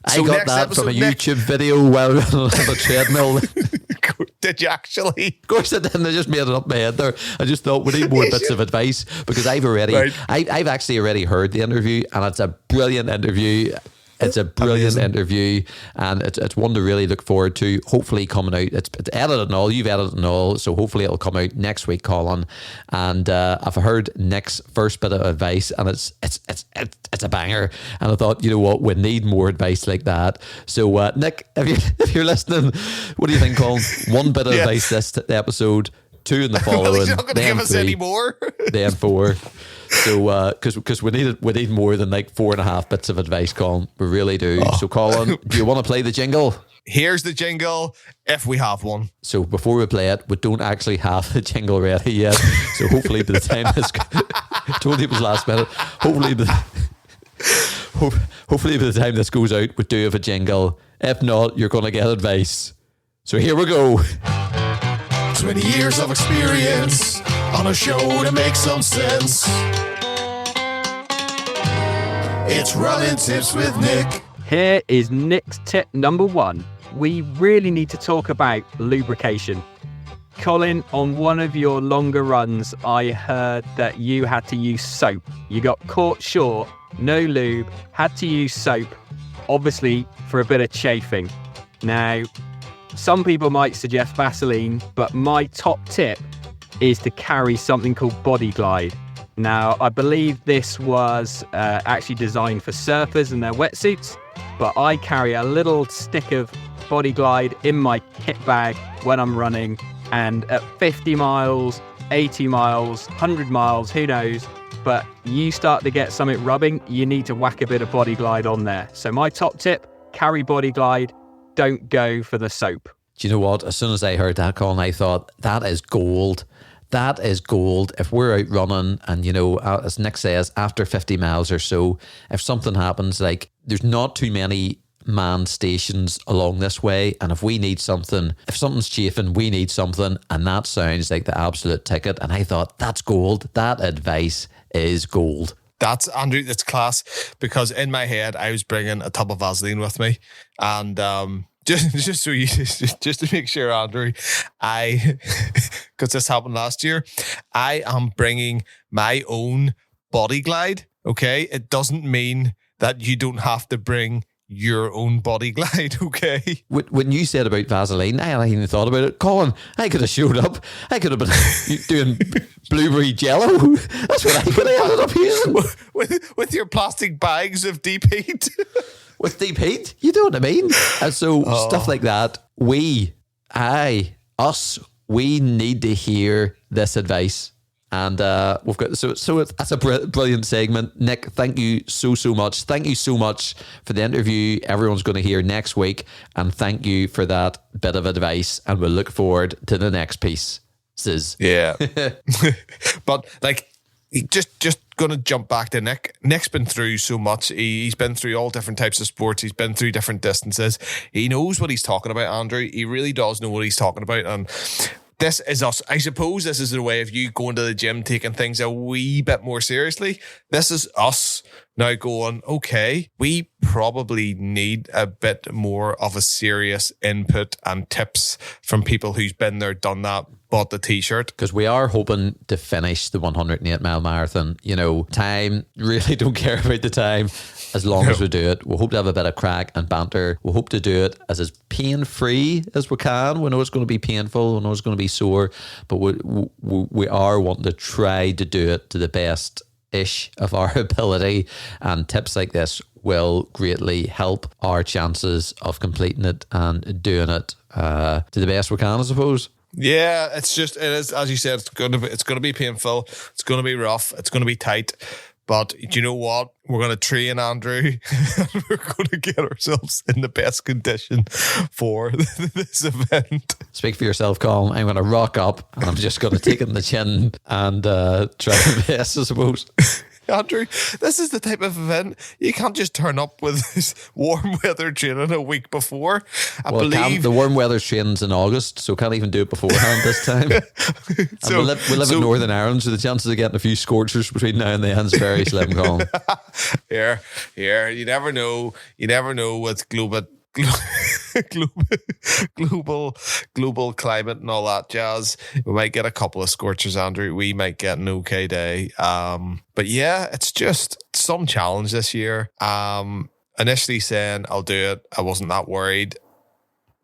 So I got that from a YouTube video while running on a treadmill. Did you actually? Of course I didn't. I just made it up in my head there. I just thought we need more bits of advice, because I've actually already heard the interview, and it's a brilliant interview. It's a brilliant interview, and it's one to really look forward to. Hopefully coming out, it's edited and all, you've edited and all, so hopefully it'll come out next week, Colin. And I've heard Nick's first bit of advice, and it's a banger. And I thought, you know what, we need more advice like that. So Nick, if you're listening, what do you think, Colin? 1 bit of advice this episode, 2 in the following. Well, he's not going to give us 3, any more. Then 4. So, because we need more than like 4.5 bits of advice, Colin. We really do. So, Colin, do you want to play the jingle? Here's the jingle, if we have one. So, before we play it, we don't actually have the jingle ready yet. So, hopefully, by the time this, told you it was last minute. Hopefully, by the time this goes out, we do have a jingle. If not, you're going to get advice. So, here we go. 20 years of experience on a show to make some sense. It's Running Tips with Nick. Here is Nick's tip number 1. We really need to talk about lubrication. Colin, on one of your longer runs, I heard that you had to use soap. You got caught short, no lube, had to use soap, obviously for a bit of chafing. Now, some people might suggest Vaseline, but my top tip is to carry something called Body Glide. Now, I believe this was actually designed for surfers and their wetsuits, but I carry a little stick of Body Glide in my kit bag when I'm running, and at 50 miles, 80 miles, 100 miles, who knows, but you start to get something rubbing, you need to whack a bit of Body Glide on there. So my top tip, carry Body Glide. Don't go for the soap. Do you know what? As soon as I heard that, Colin, I thought, that is gold. That is gold. If we're out running and, you know, as Nick says, after 50 miles or so, if something happens, like there's not too many manned stations along this way. And if we need something, if something's chafing, we need something. And that sounds like the absolute ticket. And I thought, that's gold. That advice is gold. That's, Andrew, that's class, because in my head, I was bringing a tub of Vaseline with me. And just to make sure, Andrew, because this happened last year, I am bringing my own Body Glide, okay? It doesn't mean that you don't have to bring your own Body Glide, okay? When you said about Vaseline, I hadn't even thought about it. Colin, I could have showed up. I could have been doing blueberry jello. That's what I could have ended up using. With your plastic bags of deep heat. With deep heat? You know what I mean? And so stuff like that, we need to hear this advice. And we've got that's a brilliant segment. Nick, thank you so much. Thank you so much for the interview everyone's going to hear next week, and thank you for that bit of advice, and we'll look forward to the next piece. Yeah. But like, just going to jump back to Nick. Nick's been through so much. He's been through all different types of sports. He's been through different distances. He knows what he's talking about, Andrew. He really does know what he's talking about. And this is us. I suppose this is the way of you going to the gym, taking things a wee bit more seriously. This is us now going, okay, we probably need a bit more of a serious input and tips from people who's been there, done that, bought the t-shirt. Because we are hoping to finish the 108 mile marathon. You know, time, really don't care about the time as long as we do it. We hope to have a bit of crack and banter. We hope to do it as pain-free as we can. We know it's going to be painful. We know it's going to be sore. But we are wanting to try to do it to the best-ish of our ability. And tips like this will greatly help our chances of completing it and doing it to the best we can, I suppose. Yeah, it is, as you said, it's going to be painful. It's going to be rough. It's going to be tight. But do you know what? We're going to train, Andrew. And we're going to get ourselves in the best condition for this event. Speak for yourself, Colin. I'm going to rock up and I'm just going to take it in the chin and try my best, I suppose. Andrew, this is the type of event you can't just turn up with this warm weather training a week before. I believe the warm weather training's in August, so can't even do it beforehand this time. We live in Northern Ireland, so the chances of getting a few scorchers between now and then is very slim, Colin. Here, you never know. You never know with global climate and all that jazz. We might get a couple of scorchers, Andrew. We might get an okay day. But yeah, it's just some challenge this year. Initially saying I'll do it, I wasn't that worried.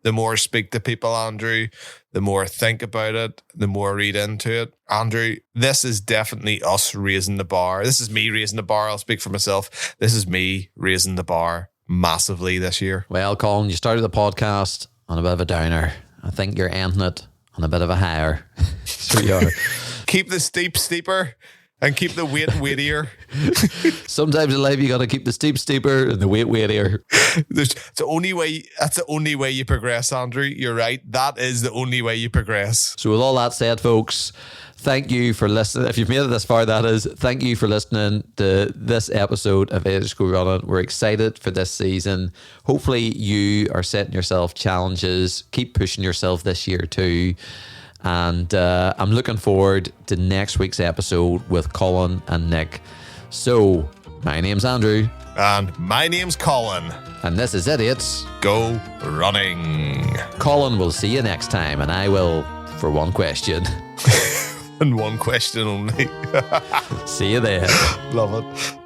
The more I speak to people, Andrew, the more I think about it, the more I read into it. Andrew, this is definitely us raising the bar. This is me raising the bar. I'll speak for myself. This is me raising the bar massively this year. Well, Colin, you started the podcast on a bit of a downer. I think you're ending it on a bit of a higher. So you are. Keep the steep steeper and keep the weight weightier. Sometimes in life you got to keep the steep steeper and the weight weightier. That's the only way you progress, Andrew. You're right. That is the only way you progress. So with all that said, folks, thank you for listening. If you've made it this far, that is, thank you for listening to this episode of A2 Running. We're excited for this season. Hopefully you are setting yourself challenges. Keep pushing yourself this year too. And I'm looking forward to next week's episode with Colin and Nick. So, my name's Andrew. And my name's Colin. And this is Idiots Go Running. Colin will see you next time, and I will for one question. And one question only. See you there. Love it.